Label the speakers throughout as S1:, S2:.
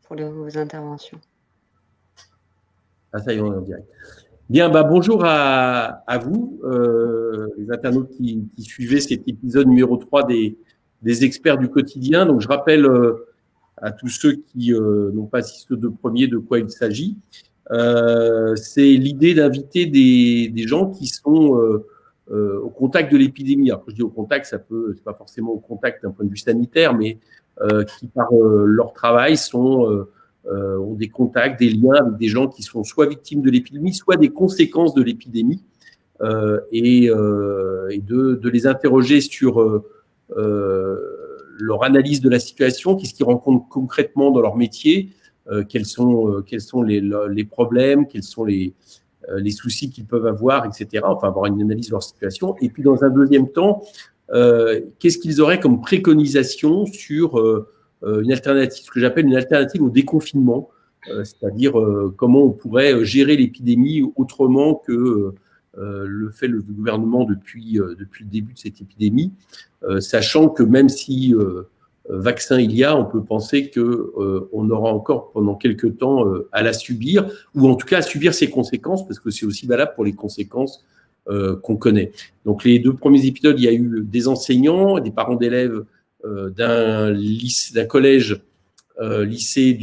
S1: pour vos interventions.
S2: Ah, ça y est, on est en direct. Bien, bonjour à vous, les internautes qui suivaient cet épisode numéro 3 des experts du quotidien. Donc, je rappelle à tous ceux qui n'ont pas assisté aux deux premiers de quoi il s'agit. C'est l'idée d'inviter des gens qui sont au contact de l'épidémie. Alors, quand je dis au contact, c'est pas forcément au contact d'un point de vue sanitaire, mais qui, par leur travail, ont des contacts, des liens avec des gens qui sont soit victimes de l'épidémie, soit des conséquences de l'épidémie, et de les interroger sur leur analyse de la situation, qu'est-ce qu'ils rencontrent concrètement dans leur métier, quels sont les problèmes, quels sont les soucis qu'ils peuvent avoir, etc. Enfin, avoir une analyse de leur situation. Et puis, dans un deuxième temps, qu'est-ce qu'ils auraient comme préconisation sur une alternative, ce que j'appelle une alternative au déconfinement, c'est-à-dire comment on pourrait gérer l'épidémie autrement que le fait le gouvernement depuis le début de cette épidémie, sachant que même si vaccin il y a, on peut penser qu'on aura encore pendant quelques temps à la subir, ou en tout cas à subir ses conséquences, parce que c'est aussi valable pour les conséquences qu'on connaît. Donc les deux premiers épisodes, il y a eu des enseignants, des parents d'élèves d'un collège lycée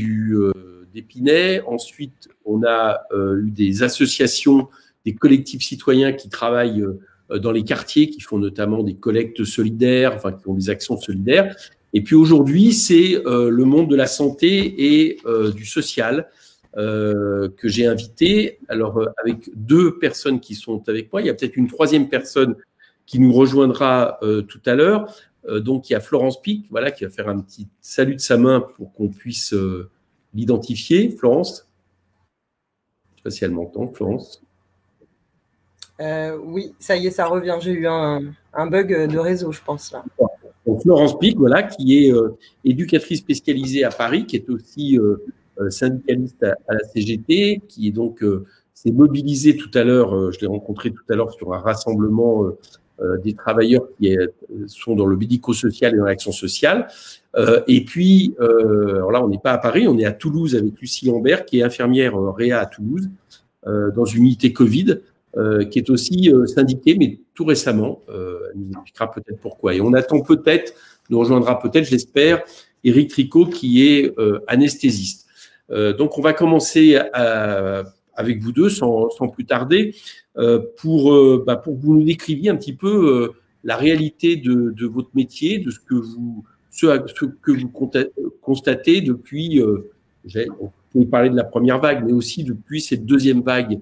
S2: d'Épinay. Ensuite, on a eu des associations, des collectifs citoyens qui travaillent dans les quartiers, qui font notamment des collectes solidaires, enfin qui ont des actions solidaires. Et puis aujourd'hui, c'est le monde de la santé et du social que j'ai invité. Alors avec deux personnes qui sont avec moi, il y a peut-être une troisième personne qui nous rejoindra tout à l'heure. Donc, il y a Florence Pic, voilà, qui va faire un petit salut de sa main pour qu'on puisse l'identifier. Florence, je ne sais pas si elle m'entend, Florence.
S3: Oui, ça y est, ça revient. J'ai eu un bug de réseau, je pense. Là.
S2: Donc, Florence Pic, voilà, qui est éducatrice spécialisée à Paris, qui est aussi syndicaliste à la CGT, qui est donc s'est mobilisée tout à l'heure, je l'ai rencontré tout à l'heure sur un rassemblement des travailleurs qui sont dans le médico-social et dans l'action sociale. Et puis, alors là, on n'est pas à Paris, on est à Toulouse avec Lucie Lambert, qui est infirmière réa à Toulouse, dans une unité Covid, qui est aussi syndiquée, mais tout récemment. Elle nous expliquera peut-être pourquoi. Et on attend peut-être, nous rejoindra peut-être, j'espère, Éric Tricot, qui est anesthésiste. Donc, on va commencer avec vous deux, sans plus tarder, pour que vous nous décriviez un petit peu la réalité de votre métier, de ce que vous constatez depuis, on peut parler de la première vague, mais aussi depuis cette deuxième vague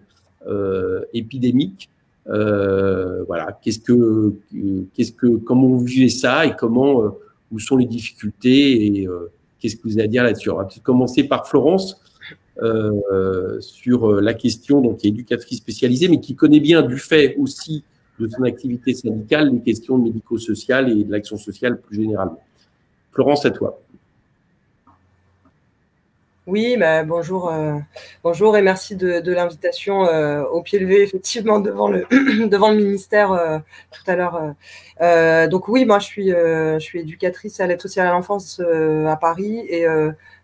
S2: épidémique. Voilà, comment vous vivez ça et où sont les difficultés et qu'est-ce que vous avez à dire là-dessus? On va peut-être commencer par Florence sur la question, donc qui est éducatrice spécialisée, mais qui connaît bien du fait aussi de son activité syndicale les questions médico-sociales et de l'action sociale plus généralement. Florence, à toi.
S3: Oui, bonjour, bonjour et merci de l'invitation au pied levé, effectivement, devant le ministère tout à l'heure. Donc oui, moi je suis éducatrice à l'aide sociale à l'enfance à Paris et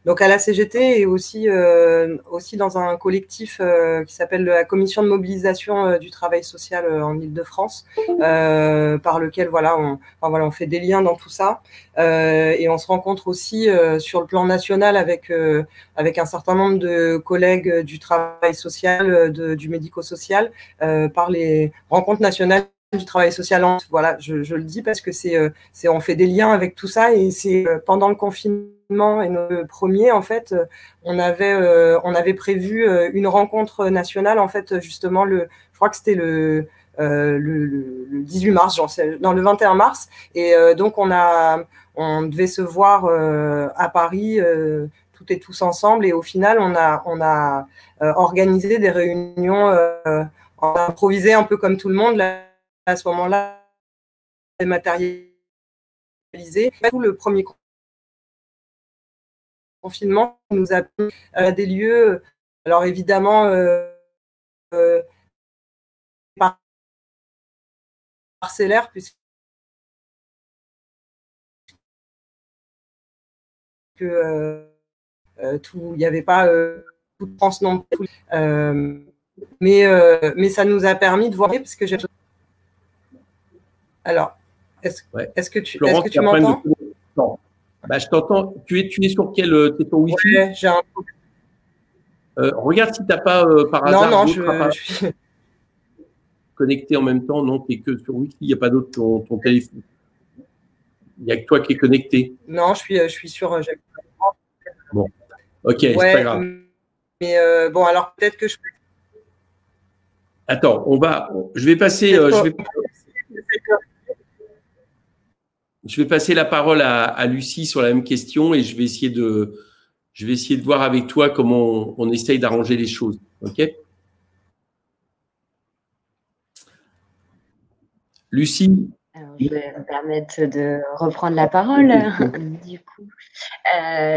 S3: donc à la CGT et aussi dans un collectif qui s'appelle la Commission de mobilisation du travail social en Île-de-France, par lequel on fait des liens dans tout ça et on se rencontre aussi sur le plan national avec un certain nombre de collègues du travail social, du médico-social, par les rencontres nationales du travail social. Voilà, je le dis parce que on fait des liens avec tout ça et c'est pendant le confinement et nos premiers, en fait, on avait prévu une rencontre nationale, en fait, justement, je crois que c'était le 18 mars, dans le 21 mars, et donc on devait se voir à Paris toutes et tous ensemble, et au final on a organisé des réunions, on a improvisé un peu comme tout le monde là, à ce moment-là, dématérialisé. Tout le premier confinement nous a mis à des lieux, alors évidemment parcellaires, puisque il n'y avait pas tout de France non plus. Mais ça nous a permis de voir, parce que j'ai... Alors, est-ce que tu m'entends?
S2: Bah, je t'entends. Tu es sur quel t'es sur Wi-Fi?
S3: Ouais, j'ai un...
S2: Regarde si tu n'as pas par hasard d'autres appareils connectés en même temps. Non, tu n'es que sur Wi-Fi, il n'y a pas d'autre ton téléphone. Il n'y a que toi qui es connecté.
S3: Non, je suis sur...
S2: Bon, ok, c'est pas grave.
S3: Mais bon, alors peut-être que je...
S2: Attends, je vais passer... Je vais passer la parole à Lucie sur la même question et je vais essayer de voir avec toi comment on essaye d'arranger les choses. OK? Lucie?
S1: Alors, je vais me permettre de reprendre la parole. Du coup,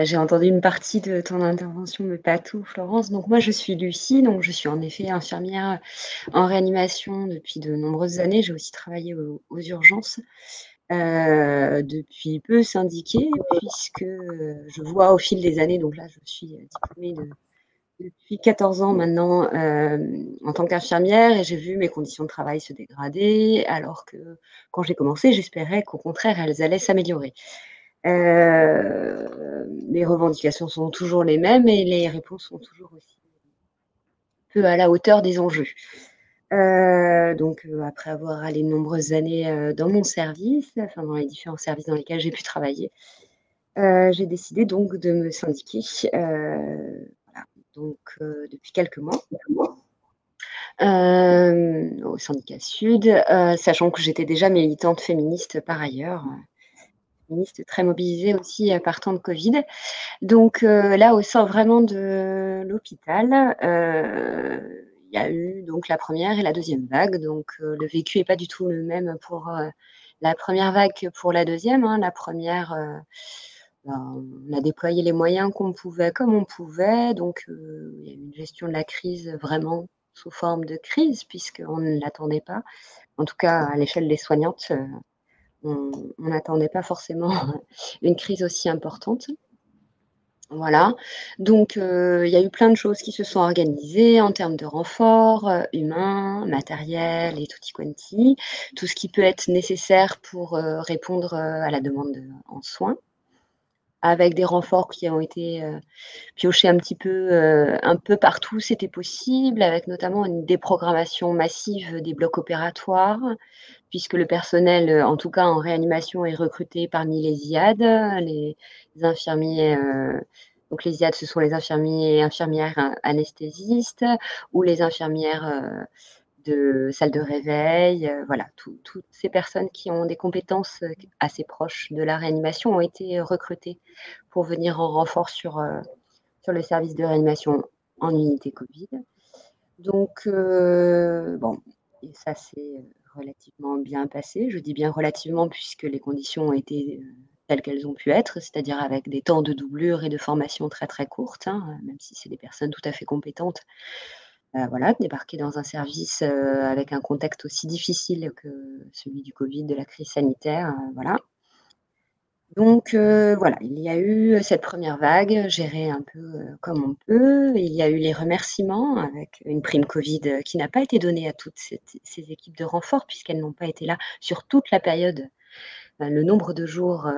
S1: j'ai entendu une partie de ton intervention, mais pas tout, Florence. Donc, moi, je suis Lucie. Donc, je suis en effet infirmière en réanimation depuis de nombreuses années. J'ai aussi travaillé aux urgences. Depuis peu syndiquée, puisque je vois au fil des années, donc là je suis diplômée depuis 14 ans maintenant en tant qu'infirmière, et j'ai vu mes conditions de travail se dégrader, alors que quand j'ai commencé, j'espérais qu'au contraire, elles allaient s'améliorer. Les revendications sont toujours les mêmes et les réponses sont toujours aussi peu à la hauteur des enjeux. Donc, après avoir allé de nombreuses années dans mon service, enfin dans les différents services dans lesquels j'ai pu travailler, j'ai décidé donc de me syndiquer, voilà, donc depuis quelques mois, au syndicat Sud, sachant que j'étais déjà militante féministe par ailleurs, féministe très mobilisée aussi partant de Covid. Donc là, au sein vraiment de l'hôpital, il y a eu donc la première et la deuxième vague. Donc le vécu n'est pas du tout le même pour la première vague que pour la deuxième. Hein. La première, on a déployé les moyens qu'on pouvait comme on pouvait. Donc il y a eu une gestion de la crise vraiment sous forme de crise, puisqu'on ne l'attendait pas. En tout cas, à l'échelle des soignantes, on n'attendait pas forcément une crise aussi importante. Voilà, donc il y a eu plein de choses qui se sont organisées en termes de renforts humains, matériels et tutti quanti, tout ce qui peut être nécessaire pour répondre à la demande en soins, avec des renforts qui ont été piochés un peu partout, c'était possible, avec notamment une déprogrammation massive des blocs opératoires, puisque le personnel, en tout cas en réanimation, est recruté parmi les IAD, les infirmiers. Donc les IAD, ce sont les infirmiers et infirmières anesthésistes ou les infirmières de salle de réveil. Voilà, toutes ces personnes qui ont des compétences assez proches de la réanimation ont été recrutées pour venir en renfort sur le service de réanimation en unité Covid. Donc, bon, et ça s'est relativement bien passé. Je dis bien relativement puisque les conditions ont été telles qu'elles ont pu être, c'est-à-dire avec des temps de doublure et de formation très très courtes, hein, même si c'est des personnes tout à fait compétentes. Voilà, débarquer dans un service avec un contexte aussi difficile que celui du Covid, de la crise sanitaire, voilà. Donc voilà, il y a eu cette première vague, gérée un peu comme on peut. Il y a eu les remerciements avec une prime Covid qui n'a pas été donnée à toutes ces équipes de renfort puisqu'elles n'ont pas été là sur toute la période. Le nombre de jours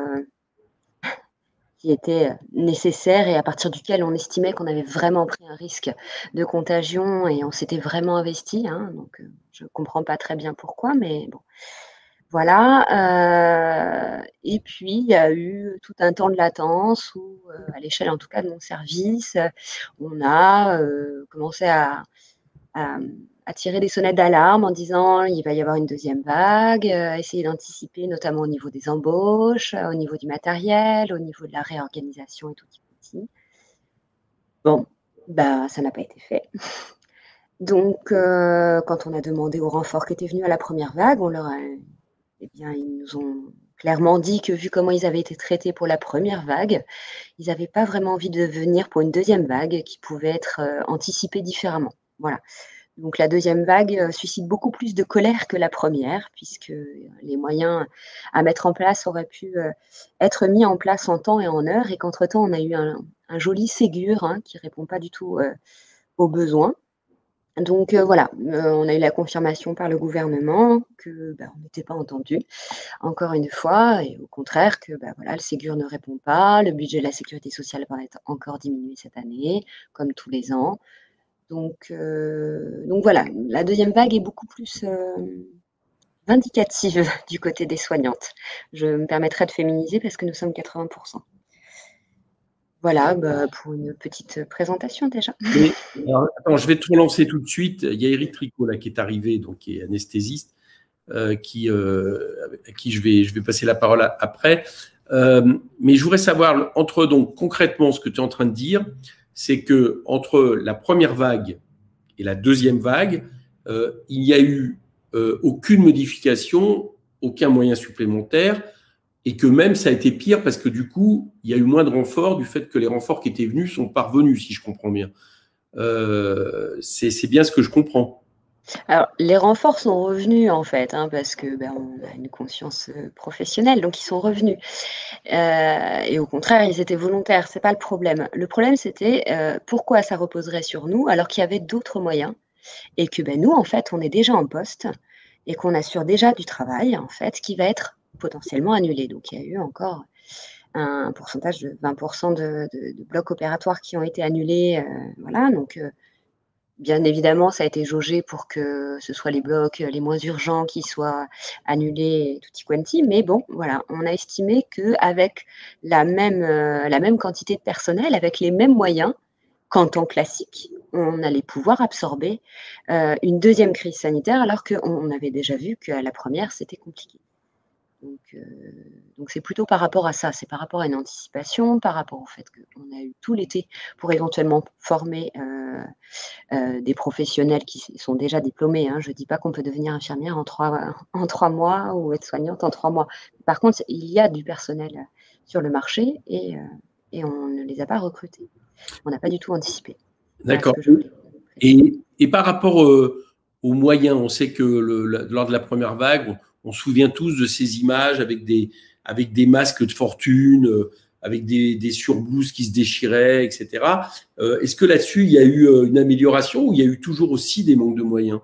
S1: qui était nécessaire et à partir duquel on estimait qu'on avait vraiment pris un risque de contagion et on s'était vraiment investi. Hein, donc je ne comprends pas très bien pourquoi, mais bon. Voilà, et puis il y a eu tout un temps de latence où, à l'échelle en tout cas de mon service, on a commencé à tirer des sonnettes d'alarme en disant il va y avoir une deuxième vague, essayer d'anticiper notamment au niveau des embauches, au niveau du matériel, au niveau de la réorganisation et tout petit. Bon, bah ça n'a pas été fait. Donc quand on a demandé aux renforts qui étaient venus à la première vague, on leur a eh bien, ils nous ont clairement dit que vu comment ils avaient été traités pour la première vague, ils n'avaient pas vraiment envie de venir pour une deuxième vague qui pouvait être anticipée différemment. Voilà. Donc la deuxième vague suscite beaucoup plus de colère que la première, puisque les moyens à mettre en place auraient pu être mis en place en temps et en heure, et qu'entre-temps, on a eu un joli Ségur qui ne répond pas du tout aux besoins. Donc voilà, on a eu la confirmation par le gouvernement que on n'était pas entendu, encore une fois, et au contraire que voilà, le Ségur ne répond pas, le budget de la sécurité sociale va être encore diminué cette année, comme tous les ans. Donc voilà, la deuxième vague est beaucoup plus vindicative du côté des soignantes. Je me permettrai de féminiser parce que nous sommes 80%. Voilà, pour une petite présentation déjà.
S2: Mais, alors, attends, je vais te relancer tout de suite. Il y a Eric Tricot là, qui est arrivé, donc, qui est anesthésiste, à qui je vais passer la parole après. Mais je voudrais savoir, donc, concrètement, ce que tu es en train de dire, c'est que entre la première vague et la deuxième vague, il n'y a eu aucune modification, aucun moyen supplémentaire, et que même ça a été pire parce que du coup, il y a eu moins de renforts du fait que les renforts qui étaient venus sont parvenus, si je comprends bien. C'est bien ce que je comprends.
S1: Alors, les renforts sont revenus en fait, parce que on a une conscience professionnelle, donc ils sont revenus. Et au contraire, ils étaient volontaires, c'est pas le problème. Le problème, c'était pourquoi ça reposerait sur nous alors qu'il y avait d'autres moyens et que nous, en fait, on est déjà en poste et qu'on assure déjà du travail, en fait, qui va être potentiellement annulé. Donc, il y a eu encore un pourcentage de 20% de blocs opératoires qui ont été annulés. Voilà, donc bien évidemment, ça a été jaugé pour que ce soit les blocs les moins urgents qui soient annulés tutti quanti. Mais bon, voilà, on a estimé qu'avec la même quantité de personnel, avec les mêmes moyens qu'en temps classique, on allait pouvoir absorber une deuxième crise sanitaire, alors qu'on avait déjà vu qu'à la première, c'était compliqué. Donc c'est plutôt par rapport à ça, c'est par rapport à une anticipation, par rapport au fait qu'on a eu tout l'été pour éventuellement former des professionnels qui sont déjà diplômés. Je ne dis pas qu'on peut devenir infirmière en 3 mois ou être soignante en 3 mois. Par contre, il y a du personnel sur le marché et on ne les a pas recrutés. On n'a pas du tout anticipé.
S2: D'accord. Et par rapport aux moyens, on sait que lors de la première vague, on se souvient tous de ces images avec des masques de fortune, avec des surblouses qui se déchiraient, etc. Est-ce que là-dessus, il y a eu une amélioration ou il y a eu toujours aussi des manques de moyens?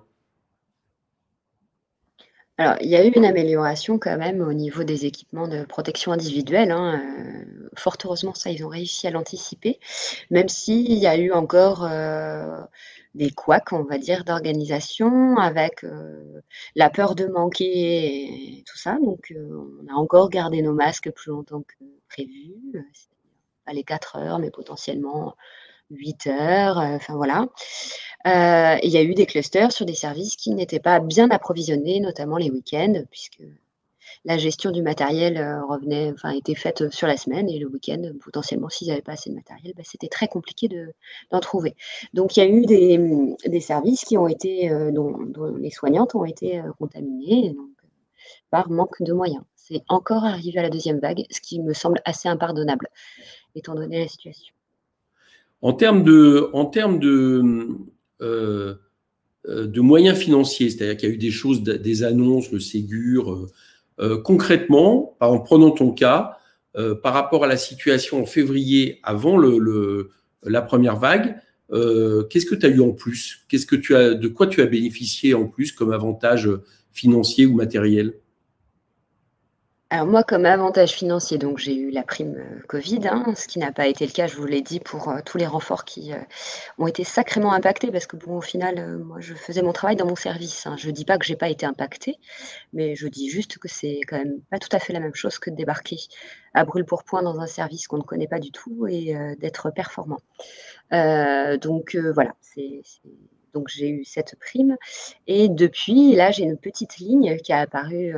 S1: Alors, il y a eu une amélioration quand même au niveau des équipements de protection individuelle. Fort heureusement, ça, ils ont réussi à l'anticiper, même s'il y a eu encore des couacs, on va dire, d'organisation avec la peur de manquer et tout ça. Donc, on a encore gardé nos masques plus longtemps que prévu. Pas les 4 heures, mais potentiellement 8 heures. Enfin, voilà. Il y a eu des clusters sur des services qui n'étaient pas bien approvisionnés, notamment les week-ends, puisque la gestion du matériel était faite sur la semaine et le week-end, potentiellement, s'ils n'avaient pas assez de matériel, c'était très compliqué d'en trouver. Donc, il y a eu des services qui ont été, dont les soignantes ont été contaminées donc, par manque de moyens. C'est encore arrivé à la deuxième vague, ce qui me semble assez impardonnable, étant donné la situation.
S2: En termes de moyens financiers, c'est-à-dire qu'il y a eu des choses, des annonces, le Ségur. Concrètement, en prenant ton cas, par rapport à la situation en février avant la première vague, qu'est-ce que tu as eu en plus? De quoi tu as bénéficié en plus comme avantage financier ou matériel?
S1: Alors moi, comme avantage financier, donc j'ai eu la prime Covid, ce qui n'a pas été le cas, je vous l'ai dit, pour tous les renforts qui ont été sacrément impactés, parce que bon, au final, moi, je faisais mon travail dans mon service. Je ne dis pas que j'ai pas été impactée, mais je dis juste que c'est quand même pas tout à fait la même chose que de débarquer à brûle-pourpoint dans un service qu'on ne connaît pas du tout et d'être performant. Donc voilà, donc j'ai eu cette prime et depuis, là, j'ai une petite ligne qui a apparu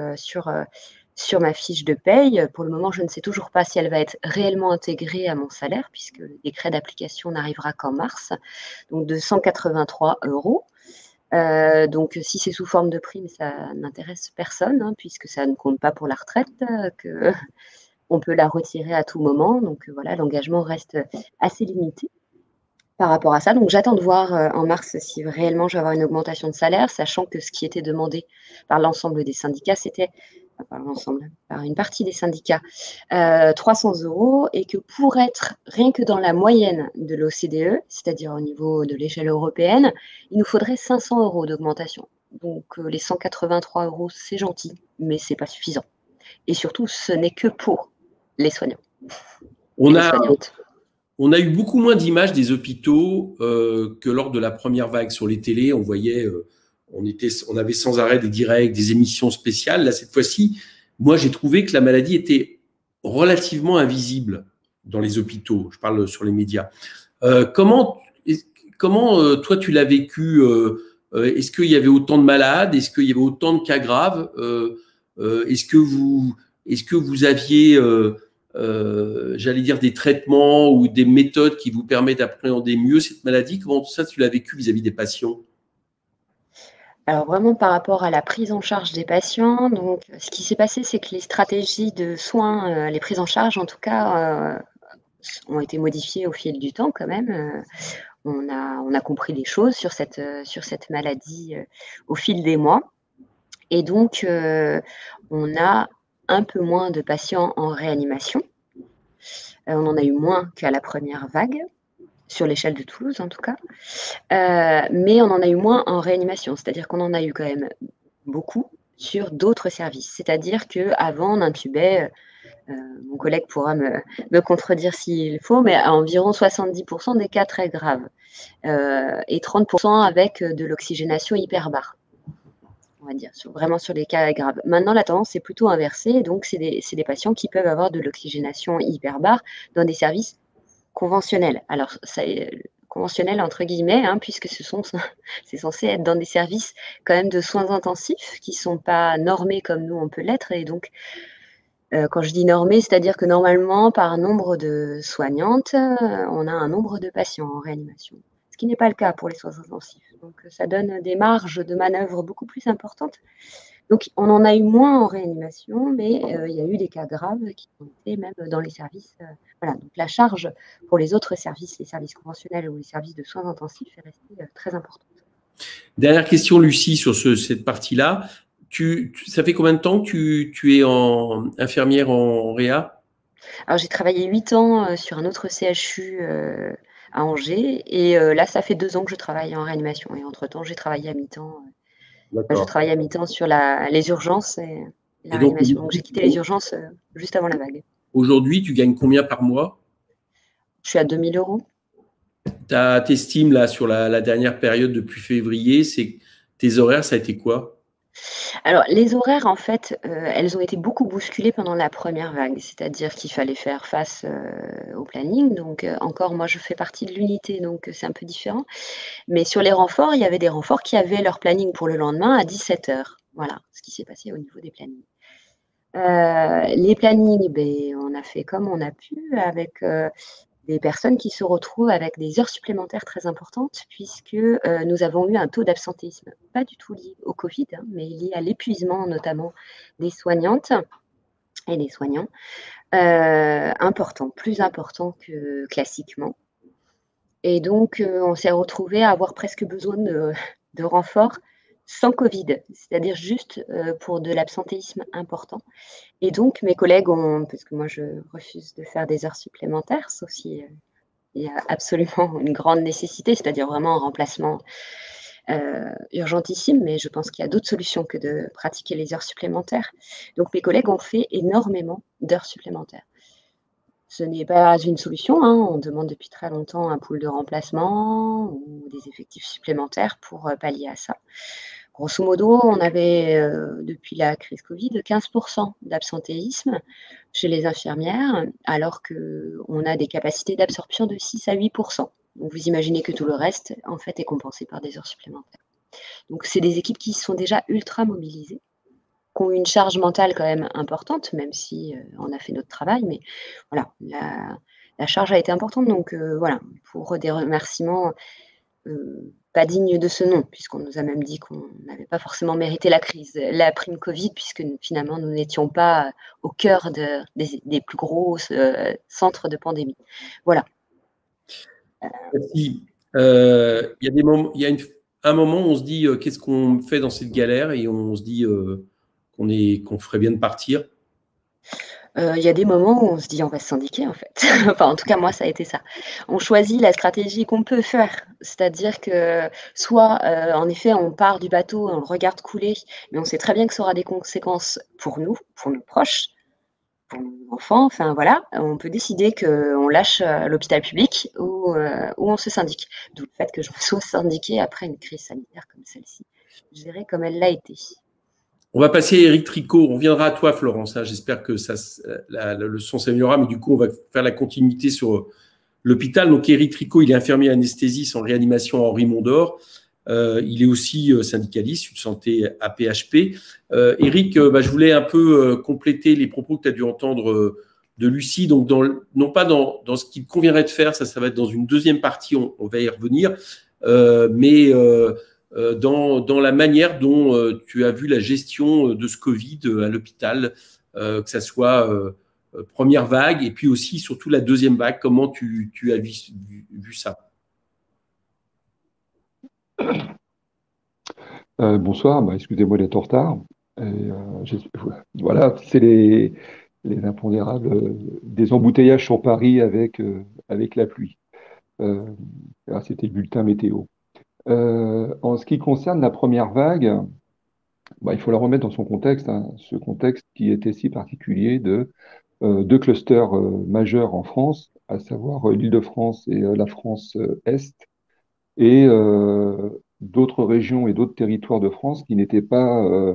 S1: sur ma fiche de paye. Pour le moment, je ne sais toujours pas si elle va être réellement intégrée à mon salaire, puisque le décret d'application n'arrivera qu'en mars, donc de 183 €. Donc si c'est sous forme de prime, ça n'intéresse personne, puisque ça ne compte pas pour la retraite, qu'on peut la retirer à tout moment. Donc voilà, l'engagement reste assez limité. par rapport à ça. Donc j'attends de voir en mars si réellement je vais avoir une augmentation de salaire, sachant que ce qui était demandé par l'ensemble des syndicats, c'était, par une partie des syndicats, 300 € et que pour être rien que dans la moyenne de l'OCDE, c'est-à-dire au niveau de l'échelle européenne, il nous faudrait 500 € d'augmentation. Donc les 183 €, c'est gentil, mais c'est pas suffisant. Et surtout, ce n'est que pour les soignants et les soignantes.
S2: On a eu beaucoup moins d'images des hôpitaux que lors de la première vague. Sur les télés, on voyait, on avait sans arrêt des directs, des émissions spéciales. Là, cette fois-ci, moi, j'ai trouvé que la maladie était relativement invisible dans les hôpitaux. Je parle sur les médias. Comment toi, tu l'as vécu? Est-ce qu'il y avait autant de malades? Est-ce qu'il y avait autant de cas graves? Est-ce que vous aviez j'allais dire des traitements ou des méthodes qui vous permettent d'appréhender mieux cette maladie? Comment ça tu l'as vécu vis-à-vis des patients?
S1: Alors vraiment par rapport à la prise en charge des patients, donc ce qui s'est passé, c'est que les stratégies de soins, les prises en charge en tout cas, ont été modifiées au fil du temps quand même. On a compris des choses sur cette maladie, au fil des mois et donc on a un peu moins de patients en réanimation. On en a eu moins qu'à la première vague, sur l'échelle de Toulouse en tout cas, mais on en a eu moins en réanimation. C'est-à-dire qu'on en a eu quand même beaucoup sur d'autres services. C'est-à-dire qu'avant, on intubait, mon collègue pourra me contredire s'il faut, mais à environ 70 % des cas très graves, et 30 % avec de l'oxygénation hyperbare, on va dire, vraiment sur les cas graves. Maintenant, la tendance est plutôt inversée, donc c'est des patients qui peuvent avoir de l'oxygénation hyperbare dans des services conventionnels. Alors, ça, conventionnels entre guillemets, hein, puisque c'est censé être dans des services quand même de soins intensifs qui ne sont pas normés comme nous on peut l'être. Et donc, quand je dis normés, c'est-à-dire que normalement, par nombre de soignantes, on a un nombre de patients en réanimation, ce qui n'est pas le cas pour les soins intensifs. Donc, ça donne des marges de manœuvre beaucoup plus importantes. Donc, on en a eu moins en réanimation, mais il y a eu des cas graves qui ont été même dans les services. Voilà, donc la charge pour les autres services, les services conventionnels ou les services de soins intensifs, est restée très importante.
S2: Dernière question, Lucie, sur cette partie-là. Ça fait combien de temps que tu es infirmière en réa?
S1: Alors, j'ai travaillé 8 ans sur un autre CHU à Angers, et là, ça fait 2 ans que je travaille en réanimation. Et entre-temps, j'ai travaillé à mi-temps. Je travaille à mi-temps sur les urgences et la réanimation. Donc, j'ai quitté les urgences juste avant la vague.
S2: Aujourd'hui, tu gagnes combien par mois?
S1: Je suis à 2 000 €.
S2: T'estimes là sur la dernière période depuis février, tes horaires, ça a été quoi?
S1: Alors, les horaires, en fait, elles ont été beaucoup bousculées pendant la première vague. C'est-à-dire qu'il fallait faire face au planning. Donc, encore, moi, je fais partie de l'unité, donc c'est un peu différent. Mais sur les renforts, il y avait des renforts qui avaient leur planning pour le lendemain à 17 h. Voilà ce qui s'est passé au niveau des plannings. Les plannings, on a fait comme on a pu avec des personnes qui se retrouvent avec des heures supplémentaires très importantes, puisque nous avons eu un taux d'absentéisme pas du tout lié au Covid, hein, mais lié à l'épuisement notamment des soignantes et des soignants, important, plus important que classiquement. Et donc, on s'est retrouvés à avoir presque besoin de renforts sans Covid, c'est-à-dire juste pour de l'absentéisme important. Et donc, mes collègues parce que moi, je refuse de faire des heures supplémentaires, sauf si il y a absolument une grande nécessité, c'est-à-dire vraiment un remplacement urgentissime, mais je pense qu'il y a d'autres solutions que de pratiquer les heures supplémentaires. Donc, mes collègues ont fait énormément d'heures supplémentaires. Ce n'est pas une solution, hein. On demande depuis très longtemps un pool de remplacement ou des effectifs supplémentaires pour pallier à ça. Grosso modo, on avait, depuis la crise Covid, 15 % d'absentéisme chez les infirmières, alors qu'on a des capacités d'absorption de 6 à 8 %. Donc vous imaginez que tout le reste, en fait, est compensé par des heures supplémentaires. Donc c'est des équipes qui sont déjà ultra mobilisées, qui ont une charge mentale quand même importante, même si on a fait notre travail, mais voilà, la charge a été importante. Donc voilà, pour des remerciements pas dignes de ce nom, puisqu'on nous a même dit qu'on n'avait pas forcément mérité la prime Covid, puisque finalement nous n'étions pas au cœur des plus gros centres de pandémie. Voilà.
S2: Merci. Il y a des moments, un moment où on se dit qu'est-ce qu'on fait dans cette galère et on se dit qu'on ferait bien de partir.
S1: Il y a des moments où on se dit: «On va se syndiquer, en fait». Enfin, en tout cas, moi, ça a été ça. On choisit la stratégie qu'on peut faire. C'est-à-dire que soit, en effet, on part du bateau et on le regarde couler, mais on sait très bien que ça aura des conséquences pour nous, pour nos proches, pour nos enfants, enfin, voilà. On peut décider qu'on lâche, l'hôpital public ou on se syndique. D'où le fait que je me sois syndiquée après une crise sanitaire comme celle-ci, gérée comme elle l'a été.
S2: On va passer à Éric Tricot. On reviendra à toi, Florence. J'espère que le son s'améliorera, mais du coup, on va faire la continuité sur l'hôpital. Donc, Éric Tricot, il est infirmier anesthésiste en réanimation à Henri Mondor. Il est aussi syndicaliste, une santé à PHP. Éric, je voulais un peu compléter les propos que tu as dû entendre de Lucie. Donc, non pas dans ce qu'il conviendrait de faire, ça va être dans une deuxième partie, on va y revenir, mais dans la manière dont tu as vu la gestion de ce Covid à l'hôpital, que ça soit première vague et puis aussi surtout la deuxième vague. Comment tu as vu ça?
S4: Bonsoir, excusez-moi d'être en retard. Voilà, c'est les impondérables des embouteillages sur Paris avec la pluie. C'était le bulletin météo. En ce qui concerne la première vague, il faut la remettre dans son contexte, hein, ce contexte qui était si particulier de deux clusters majeurs en France, à savoir l'Île-de-France et la France Est, et d'autres régions et d'autres territoires de France qui n'étaient pas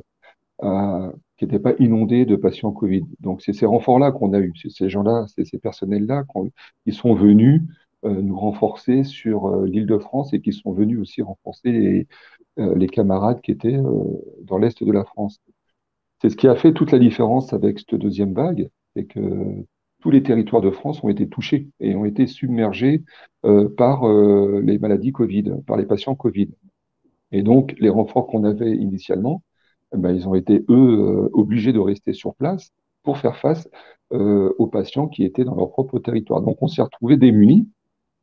S4: inondés de patients Covid. Donc c'est ces renforts-là qu'on a eu, c'est ces gens-là, c'est ces personnels-là qui sont venus nous renforcer sur l'Île-de-France et qui sont venus aussi renforcer les camarades qui étaient dans l'Est de la France. C'est ce qui a fait toute la différence avec cette deuxième vague, c'est que tous les territoires de France ont été touchés et ont été submergés par les maladies Covid, par les patients Covid. Et donc, les renforts qu'on avait initialement, ils ont été, eux, obligés de rester sur place pour faire face aux patients qui étaient dans leur propre territoire. Donc, on s'est retrouvés démunis.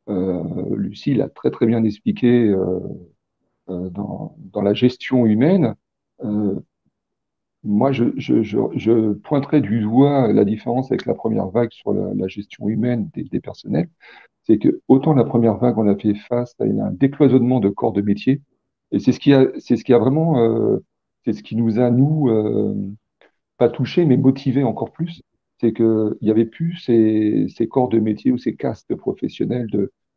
S4: Lucie l'a très, très bien expliqué dans la gestion humaine. Moi, je pointerai du doigt la différence avec la première vague sur la gestion humaine des personnels. C'est que autant la première vague, on a fait face à un décloisonnement de corps de métier, et c'est ce qui a vraiment, c'est ce qui nous a, nous, pas touchés, mais motivés encore plus. C'est qu'il n'y avait plus ces corps de métier ou ces castes professionnels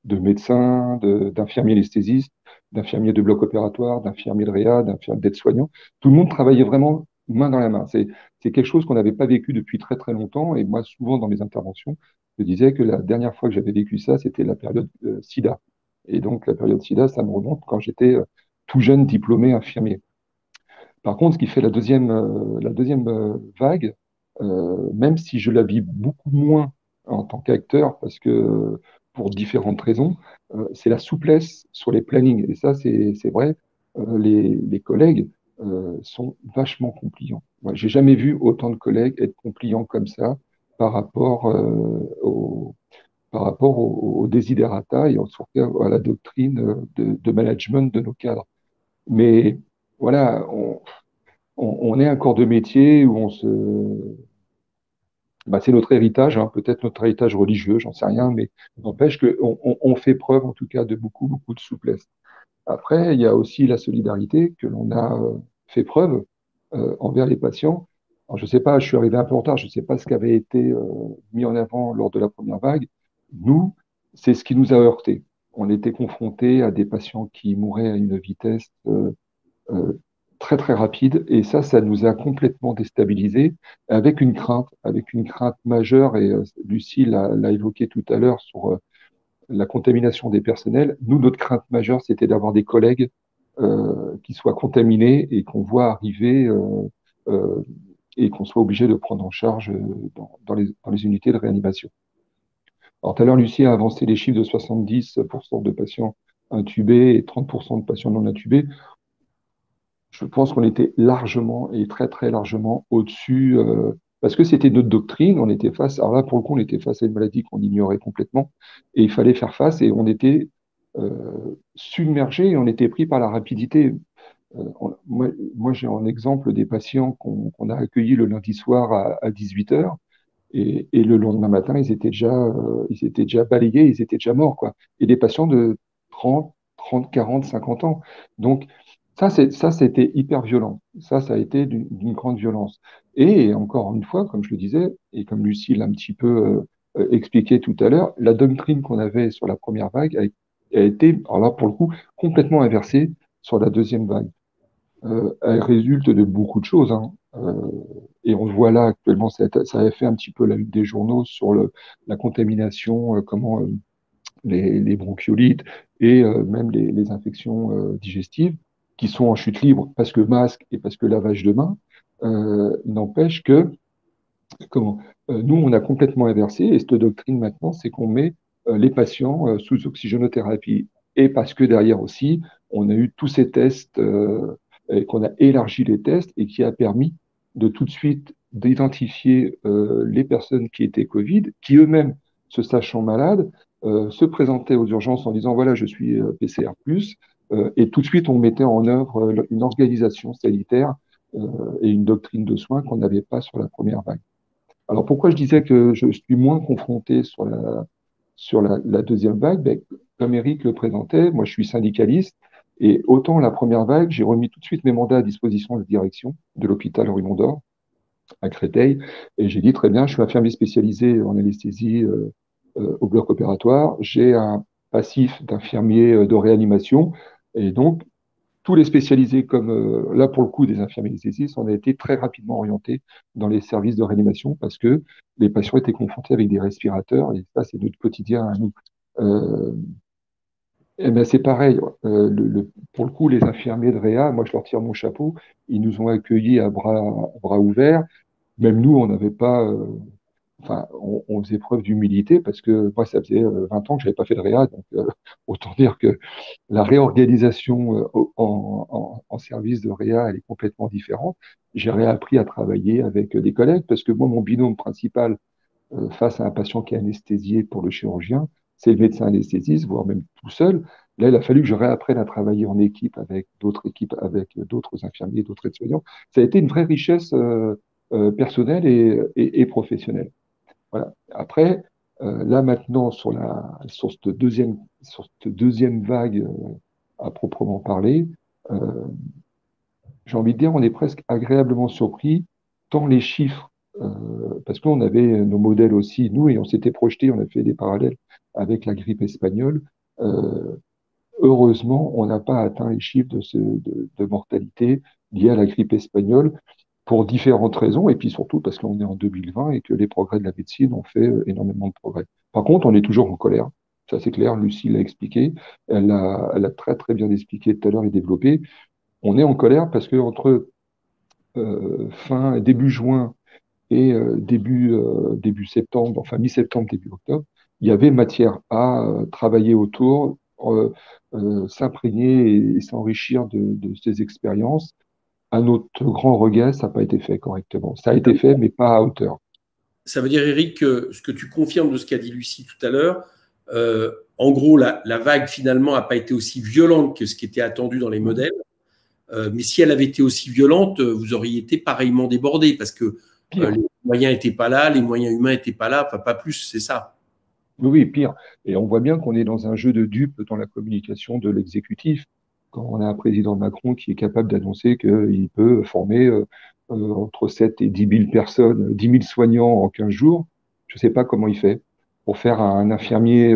S4: de médecins, d'infirmiers anesthésistes, d'infirmiers de bloc opératoire, d'infirmiers de réa, d'aides-soignants. Tout le monde travaillait vraiment main dans la main. C'est quelque chose qu'on n'avait pas vécu depuis très très longtemps. Et moi, souvent dans mes interventions, je disais que la dernière fois que j'avais vécu ça, c'était la période SIDA. Et donc la période SIDA, ça me remonte quand j'étais tout jeune diplômé infirmier. Par contre, ce qui fait la deuxième vague, même si je la vis beaucoup moins en tant qu'acteur, parce que pour différentes raisons, c'est la souplesse sur les plannings. Et ça, c'est vrai, les collègues sont vachement compliants. Moi, j'ai jamais vu autant de collègues être compliants comme ça par rapport au desiderata et surtout à la doctrine de management de nos cadres. Mais voilà, on est un corps de métier où c'est notre héritage, hein, peut-être notre héritage religieux, j'en sais rien, mais n'empêche qu'on fait preuve en tout cas de beaucoup, beaucoup de souplesse. Après, il y a aussi la solidarité que l'on a fait preuve envers les patients. Alors, je sais pas, je suis arrivé un peu en retard, je ne sais pas ce qui avait été mis en avant lors de la première vague. Nous, c'est ce qui nous a heurté. On était confrontés à des patients qui mouraient à une vitesse euh, très très rapide et ça nous a complètement déstabilisés avec une crainte majeure et Lucie l'a évoqué tout à l'heure sur la contamination des personnels. Nous, notre crainte majeure, c'était d'avoir des collègues qui soient contaminés et qu'on voit arriver euh, et qu'on soit obligé de prendre en charge dans les unités de réanimation. Alors tout à l'heure, Lucie a avancé les chiffres de 70% de patients intubés et 30% de patients non intubés. Je pense qu'on était largement et très très largement au-dessus parce que c'était notre doctrine, on était face, alors là, pour le coup, on était face à une maladie qu'on ignorait complètement, et il fallait faire face, et on était submergé, et on était pris par la rapidité. Moi, j'ai en exemple des patients qu'on a accueillis le lundi soir à 18 heures, et le lendemain matin, ils étaient déjà balayés, ils étaient déjà morts, quoi. Et des patients de 30, 40, 50 ans. Donc, c'était hyper violent. Ça a été d'une grande violence. Et encore une fois, comme je le disais, et comme Lucie l'a un petit peu expliqué tout à l'heure, la doctrine qu'on avait sur la première vague a été, alors là, pour le coup, complètement inversée sur la deuxième vague. Elle résulte de beaucoup de choses, hein. Et on le voit là actuellement, ça avait fait un petit peu la une des journaux sur la contamination, comment les bronchiolites et même les infections digestives qui sont en chute libre parce que masque et parce que lavage de mains, n'empêche que comment nous, on a complètement inversé et cette doctrine maintenant, c'est qu'on met les patients sous oxygénothérapie. Et parce que derrière aussi, on a eu tous ces tests et qu'on a élargi les tests et qui a permis de tout de suite d'identifier les personnes qui étaient Covid, qui eux-mêmes, se sachant malades, se présentaient aux urgences en disant, voilà, je suis PCR+, et tout de suite, on mettait en œuvre une organisation sanitaire et une doctrine de soins qu'on n'avait pas sur la première vague. Alors pourquoi je disais que je suis moins confronté sur la deuxième vague? Ben, comme Eric le présentait, moi je suis syndicaliste et autant la première vague, j'ai remis tout de suite mes mandats à disposition de la direction de l'hôpital Henri Mondor à Créteil et j'ai dit très bien, je suis infirmier spécialisé en anesthésie au bloc opératoire, j'ai un passif d'infirmier de réanimation et donc tous les spécialisés, comme là pour le coup des infirmiers anesthésistes, on a été très rapidement orientés dans les services de réanimation parce que les patients étaient confrontés avec des respirateurs et ça, c'est notre quotidien à nous. Euh, et ben c'est pareil, pour le coup, les infirmiers de réa, moi je leur tire mon chapeau, ils nous ont accueillis à bras ouverts. Même nous, on n'avait pas, enfin, on faisait preuve d'humilité parce que moi, ça faisait 20 ans que je n'avais pas fait de réa, donc autant dire que la réorganisation en service de réa, elle est complètement différente. J'ai réappris à travailler avec des collègues parce que moi, mon binôme principal face à un patient qui est anesthésié pour le chirurgien, c'est le médecin anesthésiste, voire même tout seul. Là, il a fallu que je réapprenne à travailler en équipe, avec d'autres infirmiers, d'autres aides-soignants. Ça a été une vraie richesse personnelle et professionnelle. Voilà. Après, là maintenant, sur cette deuxième vague à proprement parler, euh, j'ai envie de dire, on est presque agréablement surpris, tant les chiffres, parce qu'on avait nos modèles aussi, nous, et on s'était projeté, on a fait des parallèles avec la grippe espagnole. Euh, Heureusement, on n'a pas atteint les chiffres de mortalité liés à la grippe espagnole pour différentes raisons, et puis surtout parce qu'on est en 2020 et que les progrès de la médecine ont fait énormément de progrès. Par contre, on est toujours en colère. Ça, c'est clair. Lucie l'a expliqué. Elle a très, très bien expliqué tout à l'heure et développé. On est en colère parce que entre début juin et début septembre, enfin mi-septembre, début octobre, il y avait matière à travailler autour, s'imprégner et s'enrichir de ces expériences. À notre grand regret, ça n'a pas été fait correctement. Ça a été fait, mais pas à hauteur.
S2: Ça veut dire, Eric, que ce que tu confirmes de ce qu'a dit Lucie tout à l'heure, en gros, la vague finalement n'a pas été aussi violente que ce qui était attendu dans les modèles. Mais si elle avait été aussi violente, vous auriez été pareillement débordé parce que les moyens n'étaient pas là, les moyens humains n'étaient pas là, enfin pas plus, c'est ça.
S4: Oui, oui, pire. Et on voit bien qu'on est dans un jeu de dupes dans la communication de l'exécutif. Quand on a un président Macron qui est capable d'annoncer qu'il peut former entre 7 et 10 000 personnes, 10 000 soignants en 15 jours, je ne sais pas comment il fait. Pour faire un infirmier,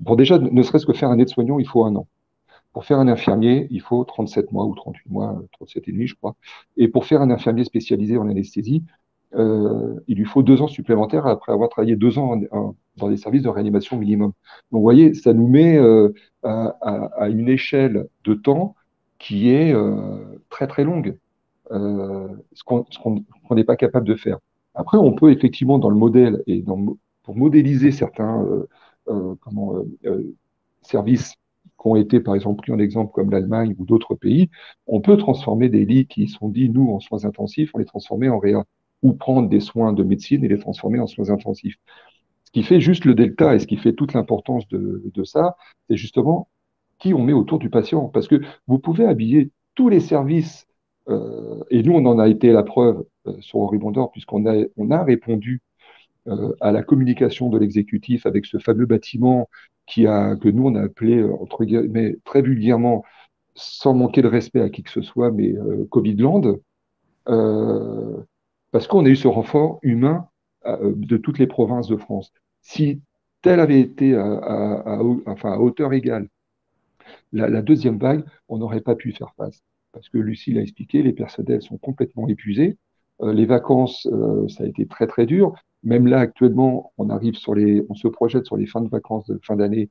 S4: pour déjà, ne serait-ce que faire un aide-soignant, il faut 1 an. Pour faire un infirmier, il faut 37 mois ou 38 mois, 37 et demi, je crois. Et pour faire un infirmier spécialisé en anesthésie, il lui faut 2 ans supplémentaires après avoir travaillé 2 ans dans des services de réanimation minimum. Donc, vous voyez, ça nous met à une échelle de temps qui est très, très longue, ce qu'on n'est pas capable de faire. Après, on peut effectivement, dans le modèle et pour modéliser certains services qui ont été, par exemple, pris en exemple comme l'Allemagne ou d'autres pays, on peut transformer des lits qui sont dits, nous, en soins intensifs, on les transformer en réa. ou prendre des soins de médecine et les transformer en soins intensifs. Ce qui fait juste le delta et ce qui fait toute l'importance de ça, c'est justement qui on met autour du patient. Parce que vous pouvez habiller tous les services, et nous, on en a été la preuve sur Horibondor, puisqu'on a répondu à la communication de l'exécutif avec ce fameux bâtiment que nous, on a appelé, entre guillemets, très vulgairement, sans manquer de respect à qui que ce soit, mais Covidland, parce qu'on a eu ce renfort humain de toutes les provinces de France. Si tel avait été enfin, à hauteur égale la deuxième vague, on n'aurait pas pu faire face. Parce que Lucie l'a expliqué, les personnels sont complètement épuisés. Les vacances, ça a été très très dur. Même là, actuellement, on se projette sur les fins de vacances de fin d'année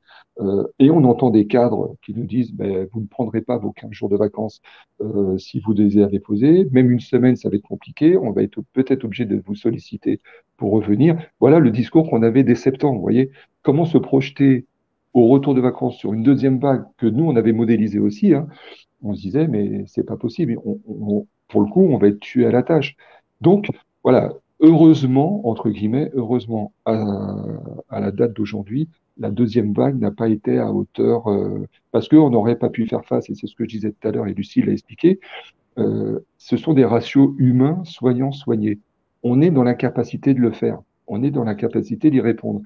S4: et on entend des cadres qui nous disent ben, vous ne prendrez pas vos 15 jours de vacances si vous les avez posés. Même une semaine, ça va être compliqué. On va être peut-être obligé de vous solliciter pour revenir. Voilà le discours qu'on avait dès septembre. Vous voyez, comment se projeter au retour de vacances sur une deuxième vague que nous, on avait modélisé aussi, hein, on se disait, mais c'est pas possible. Pour le coup, on va être tué à la tâche. Donc, voilà, heureusement, entre guillemets, heureusement, à la date d'aujourd'hui, la deuxième vague n'a pas été à hauteur, parce qu'on n'aurait pas pu faire face, et c'est ce que je disais tout à l'heure, et Lucie l'a expliqué, ce sont des ratios humains, soignants-soignés. On est dans l'incapacité de le faire. On est dans l'incapacité d'y répondre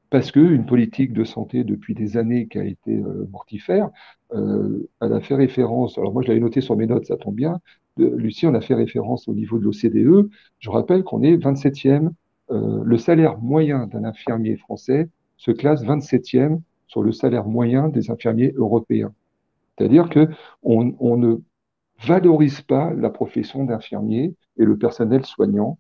S4: parce qu'une politique de santé depuis des années qui a été mortifère, elle a fait référence, alors moi je l'avais noté sur mes notes, ça tombe bien, Lucie, on a fait référence au niveau de l'OCDE, je rappelle qu'on est 27e, le salaire moyen d'un infirmier français se classe 27e sur le salaire moyen des infirmiers européens. C'est-à-dire qu'on ne valorise pas la profession d'infirmier et le personnel soignant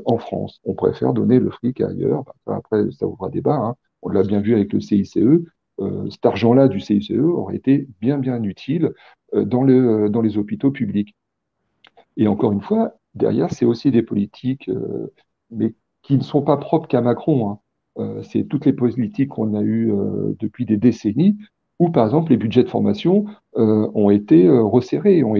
S4: en France. On préfère donner le fric ailleurs. Après, ça ouvre un débat. Hein. On l'a bien vu avec le CICE. Cet argent-là du CICE aurait été bien, bien utile dans les hôpitaux publics. Et encore une fois, derrière, c'est aussi des politiques, mais qui ne sont pas propres qu'à Macron. Hein. C'est toutes les politiques qu'on a eues depuis des décennies, où par exemple les budgets de formation ont été resserrés, on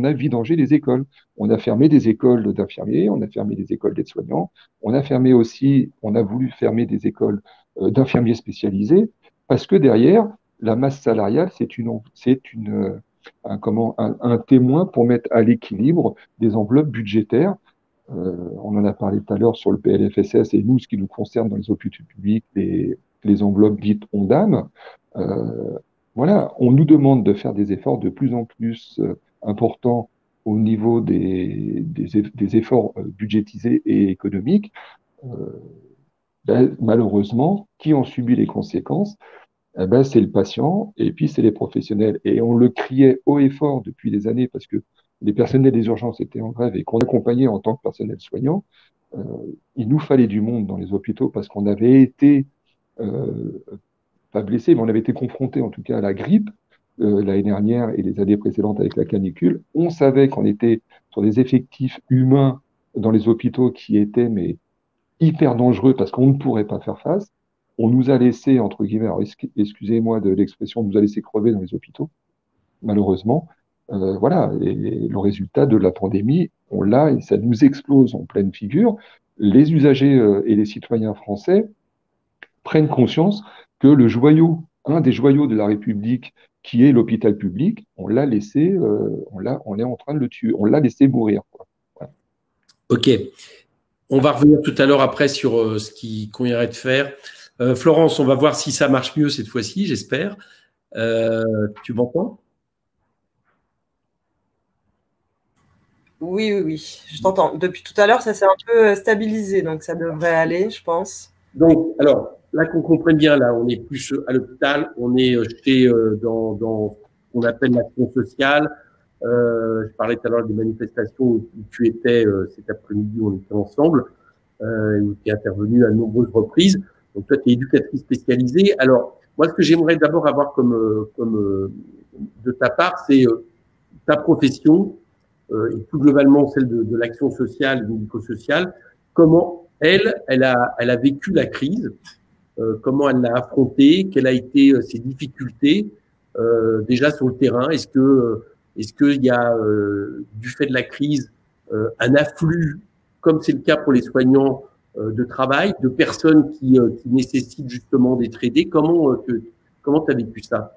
S4: a vidangé les écoles. On a fermé des écoles d'infirmiers, on a fermé des écoles d'aides-soignants, on a voulu fermer des écoles d'infirmiers spécialisés, parce que derrière, la masse salariale, un témoin pour mettre à l'équilibre des enveloppes budgétaires. On en a parlé tout à l'heure sur le PLFSS et nous, ce qui nous concerne dans les hôpitaux publics, les enveloppes dites ONDAM. Voilà, on nous demande de faire des efforts de plus en plus importants au niveau des efforts budgétisés et économiques. Malheureusement, qui en subit les conséquences? Eh ben, c'est le patient et puis c'est les professionnels. Et on le criait haut et fort depuis des années parce que les personnels des urgences étaient en grève et qu'on accompagnait en tant que personnel soignant. Il nous fallait du monde dans les hôpitaux parce qu'on avait été, pas blessé, mais on avait été confronté en tout cas à la grippe l'année dernière et les années précédentes avec la canicule. On savait qu'on était sur des effectifs humains dans les hôpitaux qui étaient mais hyper dangereux parce qu'on ne pourrait pas faire face. On nous a laissé, entre guillemets, alors excusez-moi de l'expression, on nous a laissé crever dans les hôpitaux, malheureusement. Voilà, et le résultat de la pandémie, on l'a et ça nous explose en pleine figure. Les usagers et les citoyens français prennent conscience que un des joyaux de la République, qui est l'hôpital public, on l'a laissé, on est en train de le tuer, on l'a laissé mourir. Quoi. Voilà.
S2: Ok. On va revenir tout à l'heure après sur ce qu'il conviendrait de faire. Florence, on va voir si ça marche mieux cette fois-ci, j'espère. Tu m'entends?
S3: Oui, je t'entends. Depuis tout à l'heure, ça s'est un peu stabilisé, donc ça devrait aller, je pense.
S2: Donc, alors, là qu'on comprenne bien, là, on est plus à l'hôpital, on est dans ce qu'on appelle l'action sociale. Je parlais tout à l'heure des manifestations où tu étais cet après-midi, où on était ensemble, où tu es intervenu à de nombreuses reprises. Donc, toi, tu es éducatrice spécialisée. Alors, moi, ce que j'aimerais d'abord avoir de ta part, c'est ta profession et plus globalement celle de l'action sociale et médico-sociale. Comment elle a vécu la crise, comment elle l'a affrontée, quelles a été ses difficultés déjà sur le terrain. Est-ce qu'il y a, du fait de la crise, un afflux comme c'est le cas pour les soignants de travail, de personnes qui nécessitent justement d'être aidées. Comment tu as vécu ça?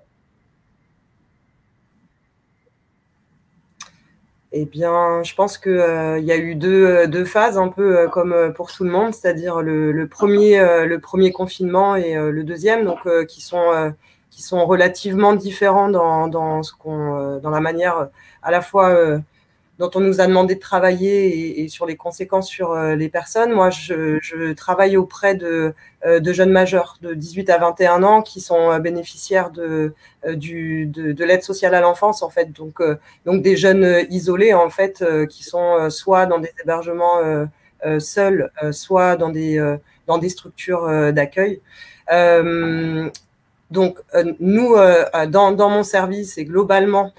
S3: Eh bien, je pense qu'il y a eu deux phases, un peu comme pour tout le monde, c'est-à-dire le premier confinement et le deuxième, donc qui sont relativement différents dans la manière à la fois dont on nous a demandé de travailler et sur les conséquences sur les personnes. Moi, je travaille auprès de jeunes majeurs de 18 à 21 ans qui sont bénéficiaires de l'aide sociale à l'enfance, en fait. Donc des jeunes isolés, en fait, qui sont soit dans des hébergements seuls, soit dans des structures d'accueil. Donc, nous, dans mon service et globalement,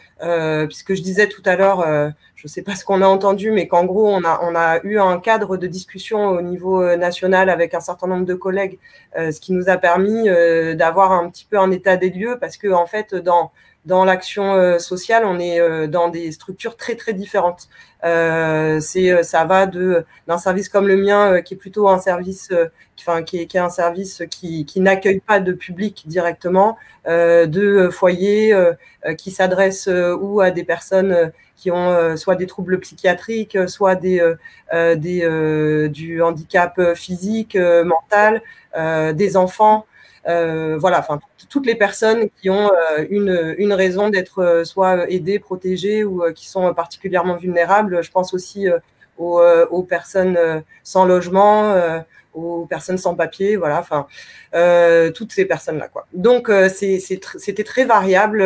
S3: puisque je disais tout à l'heure, je ne sais pas ce qu'on a entendu, mais qu'en gros, on a eu un cadre de discussion au niveau national avec un certain nombre de collègues, ce qui nous a permis d'avoir un petit peu un état des lieux, parce que en fait, dans l'action sociale, on est dans des structures très très différentes. Ça va d'un service comme le mien, qui est plutôt un service, qui est un service qui n'accueille pas de public directement, de foyers qui s'adressent ou à des personnes qui ont soit des troubles psychiatriques, soit du handicap physique, mental, des enfants. Voilà, enfin toutes les personnes qui ont une raison d'être soit aidées, protégées ou qui sont particulièrement vulnérables. Je pense aussi aux personnes sans logement, aux personnes sans papier, voilà, enfin toutes ces personnes-là, quoi. Donc c'était très variable.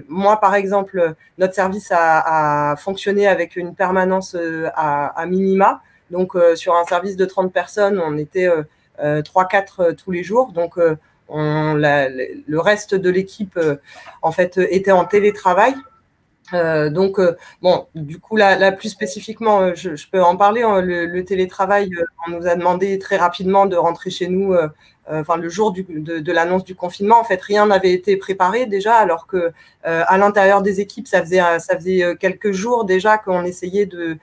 S3: Moi, par exemple, notre service a fonctionné avec une permanence à minima. Donc sur un service de 30 personnes, on était 3-4 tous les jours. Donc le reste de l'équipe en fait était en télétravail. Donc bon, du coup là plus spécifiquement, je peux en parler, hein, le télétravail, on nous a demandé très rapidement de rentrer chez nous, enfin le jour de l'annonce du confinement. En fait, rien n'avait été préparé déjà, alors que à l'intérieur des équipes, ça faisait quelques jours déjà qu'on essayait de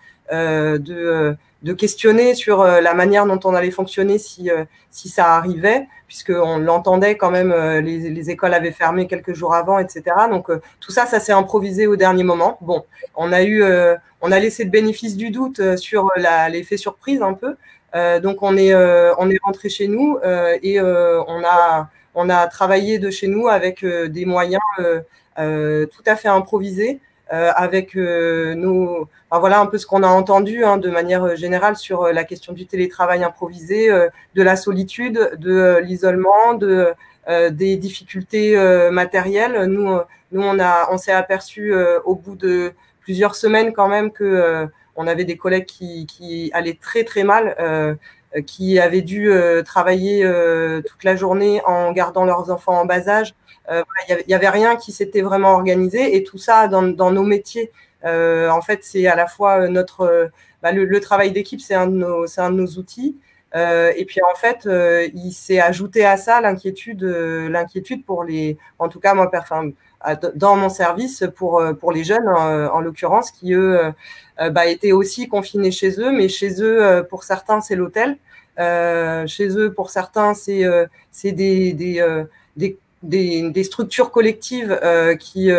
S3: questionner sur la manière dont on allait fonctionner si ça arrivait, puisqu'on l'entendait quand même, les écoles avaient fermé quelques jours avant, etc. Donc tout ça s'est improvisé au dernier moment. Bon, on a laissé le bénéfice du doute sur l'effet surprise un peu. Donc on est rentré chez nous et on a travaillé de chez nous avec des moyens tout à fait improvisés. Avec voilà un peu ce qu'on a entendu, hein, de manière générale sur la question du télétravail improvisé, de la solitude, de l'isolement, des difficultés matérielles. Nous on s'est aperçu au bout de plusieurs semaines quand même que on avait des collègues qui allaient très très mal, qui avaient dû travailler toute la journée en gardant leurs enfants en bas âge. Il y avait rien qui s'était vraiment organisé, et tout ça dans nos métiers. En fait, c'est à la fois le travail d'équipe, c'est un de nos outils. Et puis en fait, il s'est ajouté à ça l'inquiétude pour en tout cas moi, dans mon service, pour les jeunes en l'occurrence, qui eux étaient aussi confinés chez eux, mais chez eux pour certains c'est l'hôtel, chez eux pour certains c'est des structures collectives qui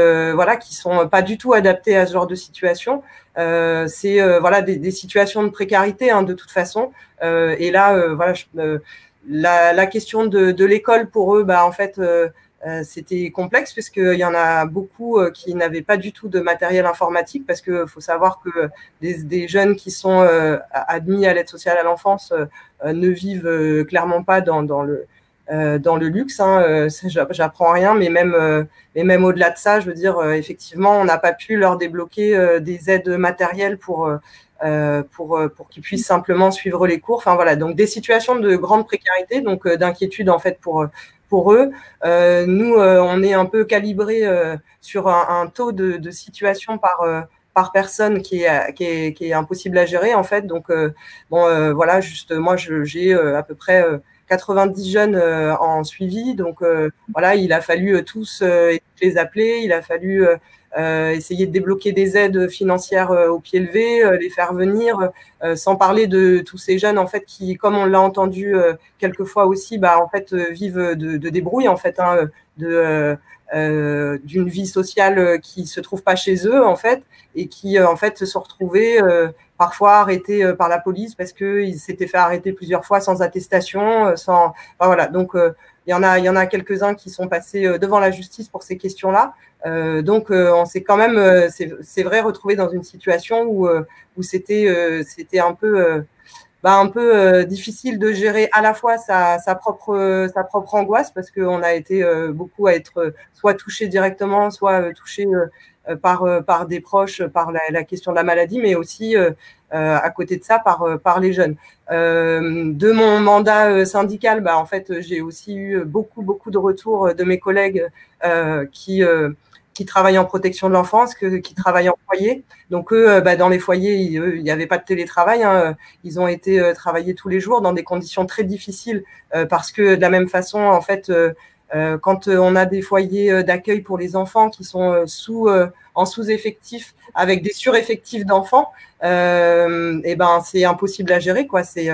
S3: sont pas du tout adaptées à ce genre de situation. C'est des situations de précarité, hein, de toute façon. Et là, la question de l'école pour eux, en fait, c'était complexe, puisqu'il y en a beaucoup qui n'avaient pas du tout de matériel informatique, parce que faut savoir que des jeunes qui sont admis à l'aide sociale à l'enfance ne vivent clairement pas dans le luxe, hein. J'apprends rien, mais même au-delà de ça, je veux dire, effectivement, on n'a pas pu leur débloquer des aides matérielles pour qu'ils puissent simplement suivre les cours. Enfin voilà, donc des situations de grande précarité, donc d'inquiétude en fait pour eux. Nous, on est un peu calibré sur un taux de situation par personne qui est impossible à gérer en fait. Donc voilà, juste moi j'ai à peu près 90 jeunes en suivi. Donc voilà, il a fallu tous les appeler, il a fallu essayer de débloquer des aides financières au pied levé, les faire venir, sans parler de tous ces jeunes en fait qui, comme on l'a entendu quelquefois aussi, en fait vivent de débrouille en fait, hein, d'une vie sociale qui se trouve pas chez eux en fait, et qui en fait se sont retrouvés parfois arrêtés par la police parce qu'ils s'étaient fait arrêter plusieurs fois sans attestation, sans voilà. Donc il y en a quelques-uns qui sont passés devant la justice pour ces questions-là. Donc on s'est quand même, c'est vrai, retrouvé dans une situation où c'était un peu difficile de gérer à la fois sa propre angoisse, parce qu'on a été beaucoup à être soit touché directement, soit touché par des proches, par la question de la maladie, mais aussi à côté de ça par les jeunes. De mon mandat syndical, en fait, j'ai aussi eu beaucoup de retours de mes collègues qui travaillent en protection de l'enfance, qui travaillent en foyer. Donc eux, dans les foyers, il n'y avait pas de télétravail, hein. Ils ont été travailler tous les jours dans des conditions très difficiles, parce que de la même façon, en fait, quand on a des foyers d'accueil pour les enfants qui sont en sous-effectif, avec des sureffectifs d'enfants, c'est impossible à gérer, quoi. C'est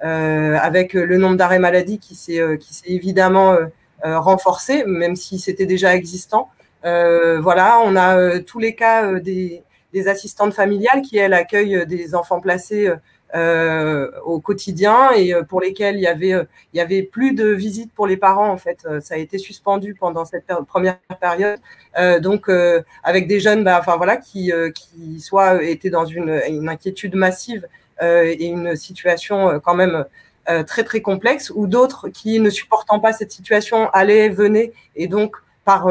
S3: avec le nombre d'arrêts maladie qui s'est évidemment renforcé, même si c'était déjà existant. Voilà, on a tous les cas des assistantes familiales qui, elles, accueillent des enfants placés au quotidien, et pour lesquels il y avait plus de visites pour les parents. En fait, ça a été suspendu pendant cette première période. Donc, avec des jeunes, voilà, qui soit étaient dans une inquiétude massive et une situation quand même très très complexe, ou d'autres qui, ne supportant pas cette situation, allaient, venaient, et donc par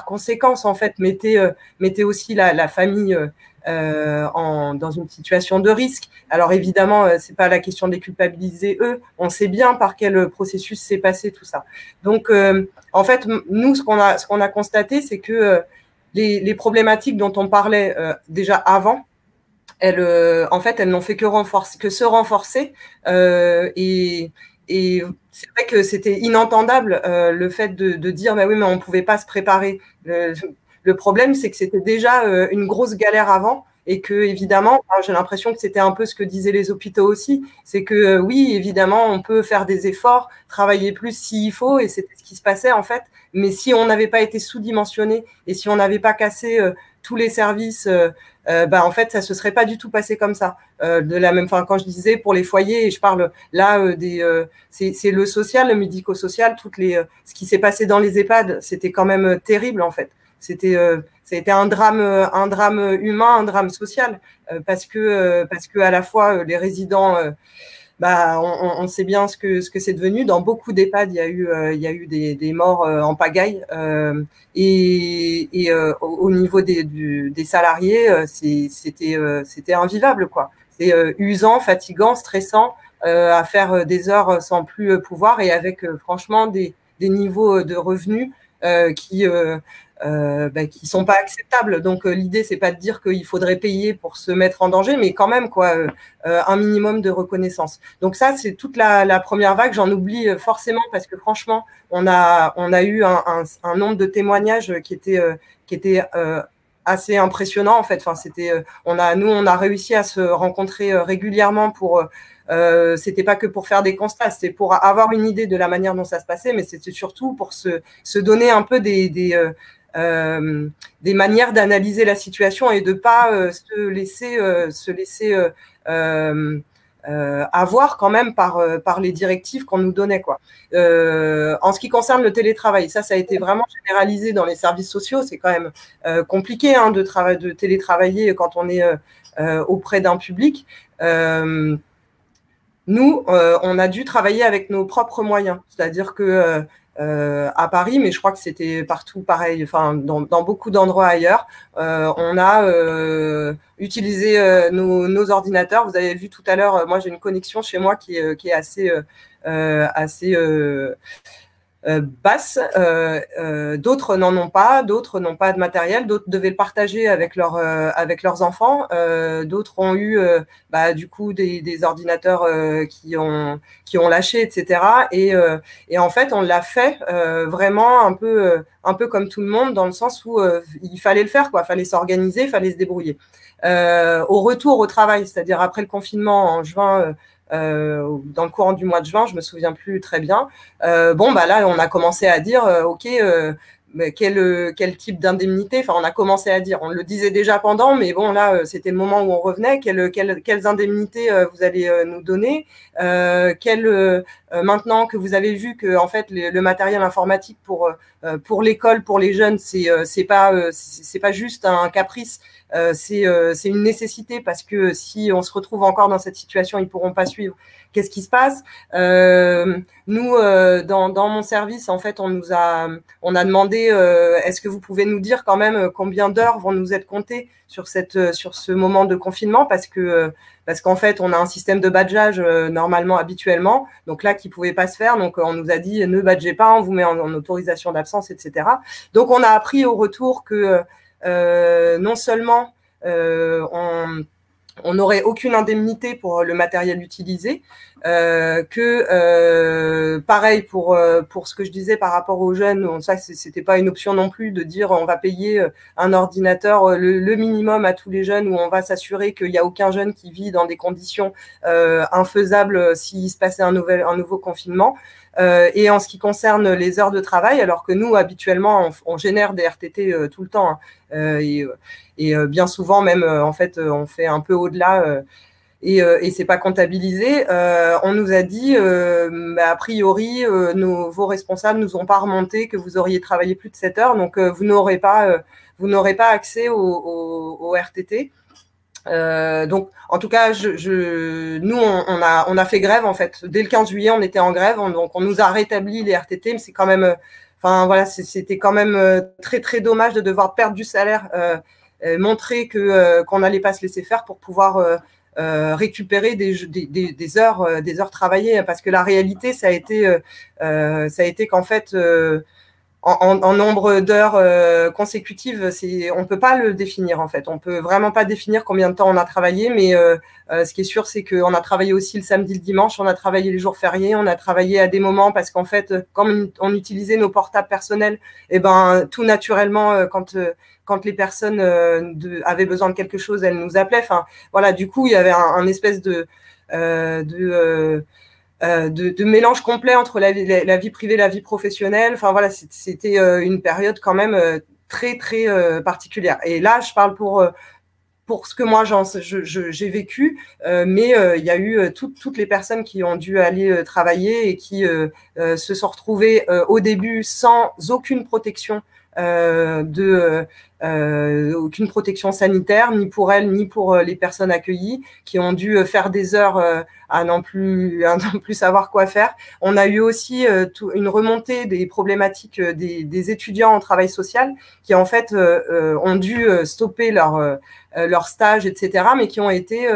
S3: conséquence, en fait, mettez aussi la famille dans une situation de risque. Alors évidemment, c'est pas la question de les culpabiliser eux. On sait bien par quel processus s'est passé tout ça. Donc, en fait, nous, ce qu'on a constaté, c'est que les problématiques dont on parlait déjà avant, en fait, elles n'ont fait que se renforcer. Et c'est vrai que c'était inentendable le fait de dire oui, mais on ne pouvait pas se préparer. Le problème, c'est que c'était déjà une grosse galère avant, et que évidemment, j'ai l'impression que c'était un peu ce que disaient les hôpitaux aussi, c'est que oui, évidemment, on peut faire des efforts, travailler plus s'il faut, et c'était ce qui se passait en fait. Mais si on n'avait pas été sous-dimensionné, et si on n'avait pas cassé tous les services, en fait, ça se serait pas du tout passé comme ça. De la même façon, quand je disais pour les foyers, et je parle là c'est le social, le médico-social, ce qui s'est passé dans les EHPAD, c'était quand même terrible en fait. Ça a été un drame humain, un drame social, parce que à la fois les résidents, on sait bien ce que c'est devenu. Dans beaucoup d'EHPAD, il y a eu des morts en pagaille, et au niveau des salariés, c'était invivable, quoi. C'est usant, fatigant, stressant, à faire des heures sans plus pouvoir, et avec franchement des niveaux de revenus qui sont pas acceptables. Donc l'idée, c'est pas de dire qu'il faudrait payer pour se mettre en danger, mais quand même, quoi, un minimum de reconnaissance. Donc ça, c'est toute la première vague. J'en oublie forcément, parce que franchement, on a eu un nombre de témoignages qui était assez impressionnant en fait. Enfin, on a réussi à se rencontrer régulièrement pour c'était pas que pour faire des constats, c'était pour avoir une idée de la manière dont ça se passait, mais c'était surtout pour se donner un peu des manières d'analyser la situation, et de pas se laisser avoir quand même par les directives qu'on nous donnait, quoi. En ce qui concerne le télétravail, ça a été vraiment généralisé dans les services sociaux. C'est quand même compliqué de télétravailler quand on est auprès d'un public. Nous, on a dû travailler avec nos propres moyens, c'est-à-dire que à Paris, mais je crois que c'était partout pareil, enfin dans beaucoup d'endroits ailleurs, on a utilisé nos ordinateurs. Vous avez vu tout à l'heure, moi j'ai une connexion chez moi qui est assez basse, d'autres n'en ont pas, d'autres n'ont pas de matériel, d'autres devaient le partager avec leurs enfants, d'autres ont eu du coup des ordinateurs qui ont lâché, etc. Et en fait, on l'a fait vraiment un peu comme tout le monde, dans le sens où il fallait le faire, quoi, fallait s'organiser, fallait se débrouiller. Au retour au travail, c'est-à-dire après le confinement en juin, dans le courant du mois de juin, je me souviens plus très bien. Là, on a commencé à dire, ok, mais quel type d'indemnité. Enfin, on a commencé à dire, on le disait déjà pendant, mais bon, là, c'était le moment où on revenait. Quelles indemnités vous allez nous donner, maintenant que vous avez vu que en fait le matériel informatique pour l'école, pour les jeunes, c'est pas juste un caprice. C'est une nécessité, parce que si on se retrouve encore dans cette situation, ils pourront pas suivre. Qu'est-ce qui se passe? Nous, dans mon service, en fait, on a demandé, est-ce que vous pouvez nous dire quand même combien d'heures vont nous être comptées sur ce moment de confinement, parce qu'en fait, on a un système de badgeage normalement, habituellement, donc là, qui pouvait pas se faire. Donc, on nous a dit, ne badgez pas, on vous met en autorisation d'absence, etc. Donc, on a appris au retour que non seulement on n'aurait aucune indemnité pour le matériel utilisé, pareil pour ce que je disais par rapport aux jeunes, ça c'était pas une option non plus de dire on va payer un ordinateur le minimum à tous les jeunes, où on va s'assurer qu'il y a aucun jeune qui vit dans des conditions infaisables s'il se passait un nouveau confinement. Et en ce qui concerne les heures de travail, alors que nous habituellement on génère des RTT tout le temps, hein, et bien souvent même en fait on fait un peu au-delà, et c'est pas comptabilisé. On nous a dit, a priori, vos responsables nous ont pas remonté que vous auriez travaillé plus de 7 heures, donc vous n'aurez pas accès au RTT. Donc, en tout cas, nous, on a fait grève, en fait. Dès le 15 juillet, on était en grève, donc on nous a rétabli les RTT, mais c'est quand même, c'était quand même très, très dommage de devoir perdre du salaire, montrer qu'on n'allait pas se laisser faire pour pouvoir récupérer des heures travaillées, parce que la réalité, ça a été qu'en fait, en nombre d'heures consécutives, on peut pas le définir, en fait. On peut vraiment pas définir combien de temps on a travaillé, mais ce qui est sûr, c'est qu'on a travaillé aussi le samedi, le dimanche, on a travaillé les jours fériés, on a travaillé à des moments, parce qu'en fait, comme on utilisait nos portables personnels, tout naturellement, quand les personnes avaient besoin de quelque chose, elles nous appelaient. Enfin, voilà, du coup, il y avait un espèce de mélange complet entre la vie privée et la vie professionnelle. Enfin voilà, c'était une période quand même très très particulière. Et là, je parle pour ce que moi j'ai vécu, mais il y a eu toutes les personnes qui ont dû aller travailler et qui se sont retrouvées au début sans aucune protection, aucune protection sanitaire, ni pour elles, ni pour les personnes accueillies, qui ont dû faire des heures à non plus savoir quoi faire. On a eu aussi une remontée des problématiques des étudiants en travail social, qui en fait ont dû stopper leur stage, etc., mais qui ont été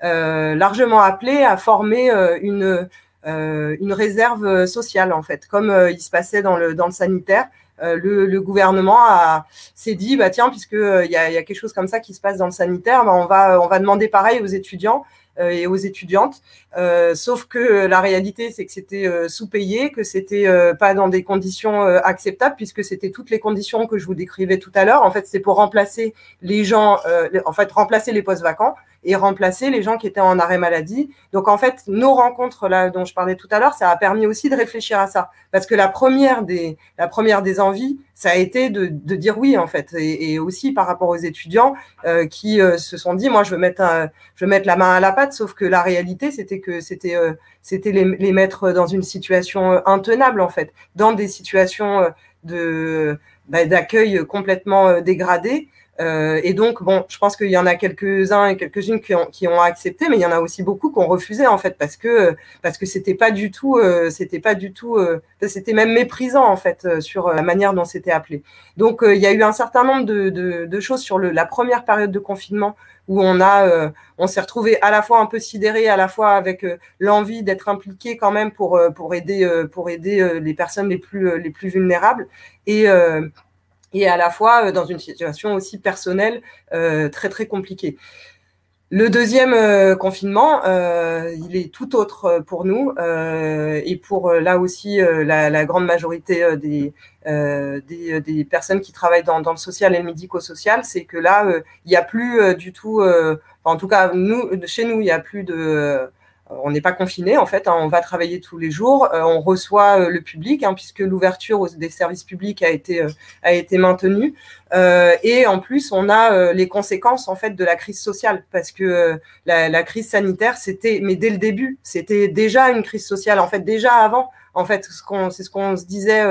S3: largement appelés à former une réserve sociale, en fait, comme il se passait dans le sanitaire. Le gouvernement s'est dit, tiens, puisque il y a quelque chose comme ça qui se passe dans le sanitaire, on va demander pareil aux étudiants et aux étudiantes, sauf que la réalité, c'est que c'était sous-payé, que c'était pas dans des conditions acceptables, puisque c'était toutes les conditions que je vous décrivais tout à l'heure. En fait, c'était pour remplacer les gens, remplacer les postes vacants et remplacer les gens qui étaient en arrêt maladie. Donc, en fait, nos rencontres là dont je parlais tout à l'heure, ça a permis aussi de réfléchir à ça, parce que la première des envies, ça a été de dire oui, en fait, et aussi par rapport aux étudiants qui se sont dit, moi, je veux mettre la main à la pâte, sauf que la réalité, c'était que c'était les mettre dans une situation intenable, en fait, dans des situations d'accueil complètement dégradées. Et donc, bon, je pense qu'il y en a quelques-uns et quelques-unes qui ont accepté, mais il y en a aussi beaucoup qui ont refusé, en fait, parce que c'était pas du tout, c'était même méprisant, en fait, sur la manière dont c'était appelé. Donc, il y a eu un certain nombre de choses sur la première période de confinement où on s'est retrouvé à la fois un peu sidéré, à la fois avec l'envie d'être impliqué quand même pour aider les personnes les plus vulnérables et à la fois dans une situation aussi personnelle très très compliquée. Le deuxième confinement, il est tout autre pour nous et pour là aussi la grande majorité des personnes qui travaillent dans le social et le médico-social, c'est que là, il n'y a plus du tout, en tout cas chez nous, il n'y a plus de... on n'est pas confiné en fait, hein, on va travailler tous les jours, on reçoit le public hein, puisque l'ouverture des services publics a été maintenue et en plus on a les conséquences en fait de la crise sociale parce que la crise sanitaire mais dès le début c'était déjà une crise sociale en fait déjà avant en fait c'est ce qu'on se disait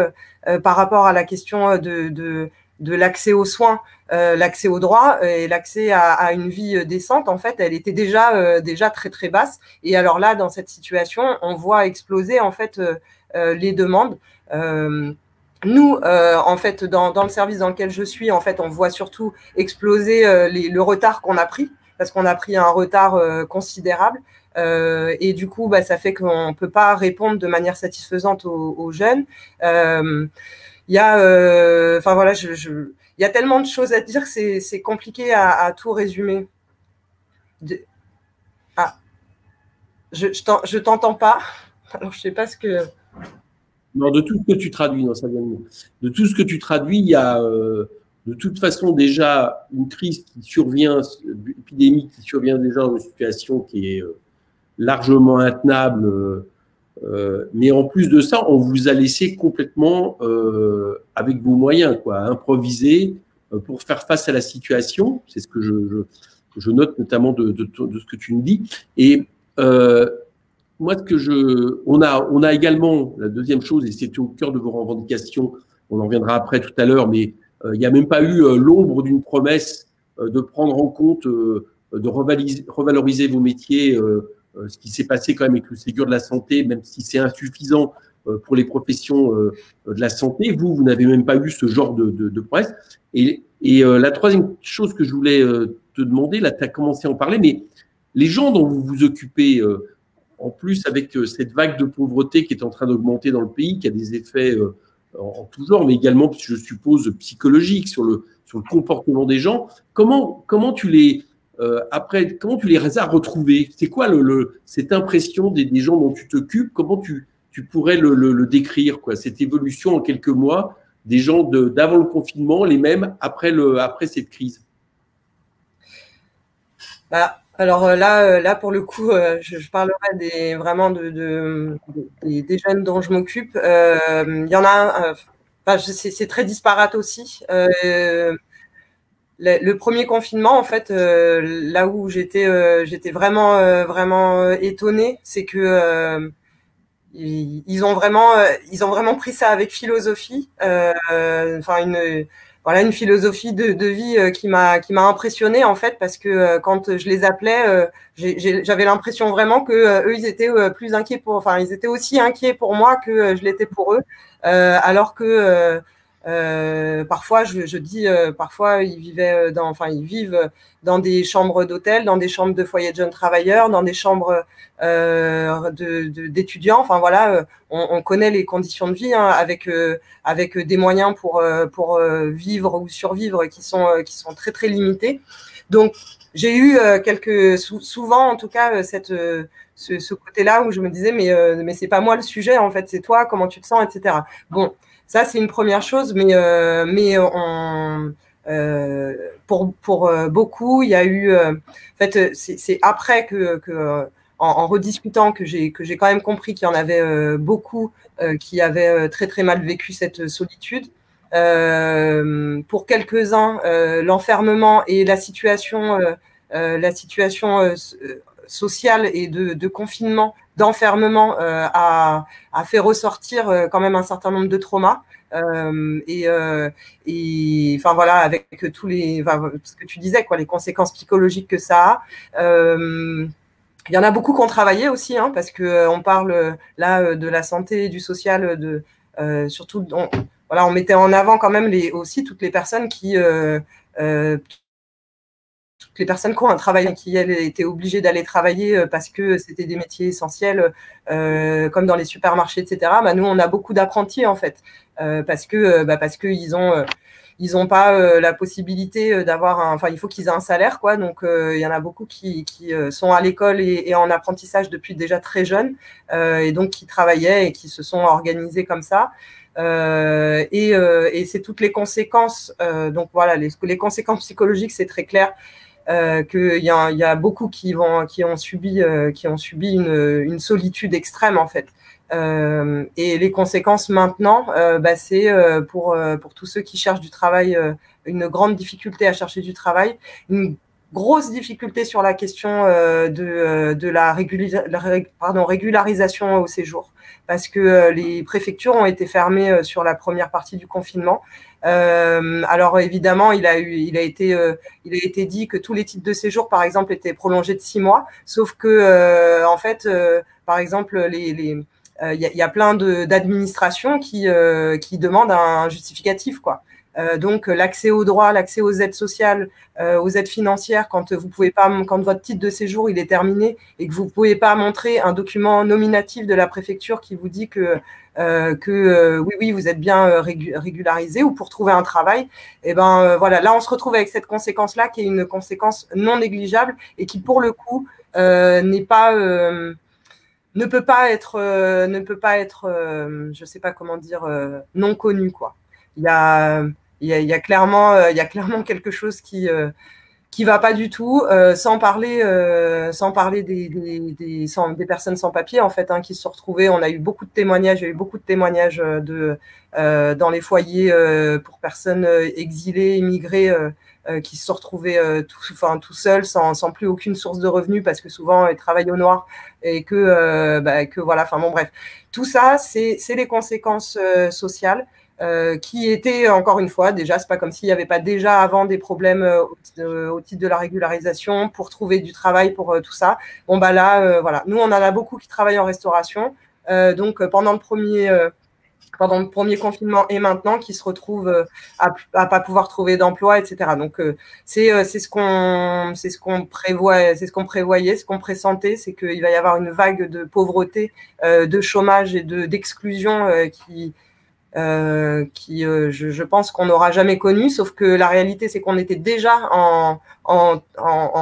S3: par rapport à la question de l'accès aux soins, l'accès aux droits et l'accès à une vie décente, en fait, elle était déjà très très basse. Et alors là, dans cette situation, on voit exploser en fait les demandes. Nous, en fait, dans le service dans lequel je suis, en fait, on voit surtout exploser le retard qu'on a pris, parce qu'on a pris un retard considérable. Et du coup, ça fait qu'on ne peut pas répondre de manière satisfaisante aux jeunes. Il y a, enfin voilà, il y a tellement de choses à dire que c'est compliqué à tout résumer. Je t'entends pas. Alors je sais pas ce que.
S2: Non, de tout ce que tu traduis, non, ça vient de nous. De tout ce que tu traduis, il y a de toute façon déjà une crise qui survient, épidémique qui survient déjà dans une situation qui est largement intenable. Mais en plus de ça, on vous a laissé complètement avec vos moyens, quoi, improviser pour faire face à la situation. C'est ce que je note notamment de ce que tu nous dis. Et moi, on a également la deuxième chose, et c'est au cœur de vos revendications. On en reviendra après tout à l'heure, mais il n'y a même pas eu l'ombre d'une promesse de prendre en compte, de revaloriser vos métiers. Ce qui s'est passé quand même avec le Ségur de la santé, même si c'est insuffisant pour les professions de la santé, vous n'avez même pas eu ce genre de promesse. Et la troisième chose que je voulais te demander, là tu as commencé à en parler, mais les gens dont vous vous occupez, en plus avec cette vague de pauvreté qui est en train d'augmenter dans le pays, qui a des effets en tout genre, mais également, je suppose, psychologiques sur le comportement des gens, comment tu les... après, comment tu les as retrouvés? C'est quoi cette impression des gens dont tu t'occupes? Comment tu pourrais le décrire, quoi, cette évolution en quelques mois des gens d'avant le confinement, les mêmes après cette crise?
S3: Alors là pour le coup, je parlerai vraiment des jeunes dont je m'occupe. Il y en a un, c'est très disparate aussi. Le premier confinement, en fait, là où j'étais vraiment étonnée, c'est que ils ont vraiment pris ça avec philosophie. Une philosophie de vie qui m'a impressionnée en fait parce que quand je les appelais, j'avais l'impression vraiment que eux ils étaient plus inquiets ils étaient aussi inquiets pour moi que je l'étais pour eux, alors que parfois je dis parfois ils vivent dans des chambres d'hôtel, dans des chambres de foyers de jeunes travailleurs, dans des chambres d'étudiants. Enfin voilà, on connaît les conditions de vie hein, avec des moyens pour vivre ou survivre qui sont très très limités. Donc j'ai eu souvent en tout cas ce côté-là où je me disais mais c'est pas moi le sujet en fait, c'est toi, comment tu te sens, etc. Bon. Ça, c'est une première chose, mais pour beaucoup, il y a eu. En fait, c'est après en rediscutant que j'ai quand même compris qu'il y en avait beaucoup qui avaient très très mal vécu cette solitude. Pour quelques-uns, l'enfermement et la situation social et de confinement, d'enfermement a fait ressortir quand même un certain nombre de traumas. Et enfin voilà, avec tous les, ce que tu disais, quoi, les conséquences psychologiques que ça a. Il y en a beaucoup qui ont travaillé aussi, hein, parce que on parle là de la santé, du social, surtout, voilà, on mettait en avant quand même aussi toutes les personnes qui ont un travail, qui elles étaient obligées d'aller travailler parce que c'était des métiers essentiels, comme dans les supermarchés, etc. Bah, nous, on a beaucoup d'apprentis en fait, parce que ils ont pas la possibilité d'avoir enfin, il faut qu'ils aient un salaire, quoi. Donc, il y en a beaucoup qui sont à l'école et en apprentissage depuis déjà très jeunes, et donc qui travaillaient et qui se sont organisés comme ça. Et c'est toutes les conséquences. Donc voilà, les conséquences psychologiques, c'est très clair. Qu'il y a beaucoup qui ont subi une solitude extrême en fait. Et les conséquences maintenant, c'est pour tous ceux qui cherchent du travail, une grande difficulté à chercher du travail, une grosse difficulté sur la question de la régularisation au séjour, parce que les préfectures ont été fermées sur la première partie du confinement. Alors évidemment, il a été dit que tous les titres de séjour, par exemple, étaient prolongés de 6 mois, sauf que en fait, par exemple, il y a plein d'administrations qui demandent un justificatif, quoi. Donc l'accès aux droits, l'accès aux aides sociales, aux aides financières, quand votre titre de séjour il est terminé et que vous pouvez pas montrer un document nominatif de la préfecture qui vous dit que oui vous êtes bien régularisé, ou pour trouver un travail, et voilà, là on se retrouve avec cette conséquence là qui est une conséquence non négligeable et qui pour le coup ne peut pas être je sais pas comment dire, non connu, quoi. Il y a clairement quelque chose qui va pas du tout, sans parler des personnes sans papier en fait, hein, qui se sont retrouvées. On a eu beaucoup de témoignages, il y a eu beaucoup de témoignages dans les foyers pour personnes exilées, immigrées, qui se sont retrouvés tout seuls, sans plus aucune source de revenus, parce que souvent ils travaillent au noir et que voilà, enfin bon bref, tout ça c'est les conséquences sociales. Qui étaient, encore une fois, déjà, c'est pas comme s'il n'y avait pas déjà avant des problèmes au titre de la régularisation, pour trouver du travail, pour tout ça. Bon, là, voilà. Nous, on en a beaucoup qui travaillent en restauration. Donc, pendant le premier confinement et maintenant, qui se retrouvent à pas pouvoir trouver d'emploi, etc. Donc, c'est ce qu'on prévoyait, ce qu'on pressentait, c'est qu'il va y avoir une vague de pauvreté, de chômage et d'exclusion je pense qu'on n'aura jamais connu, sauf que la réalité, c'est qu'on était déjà en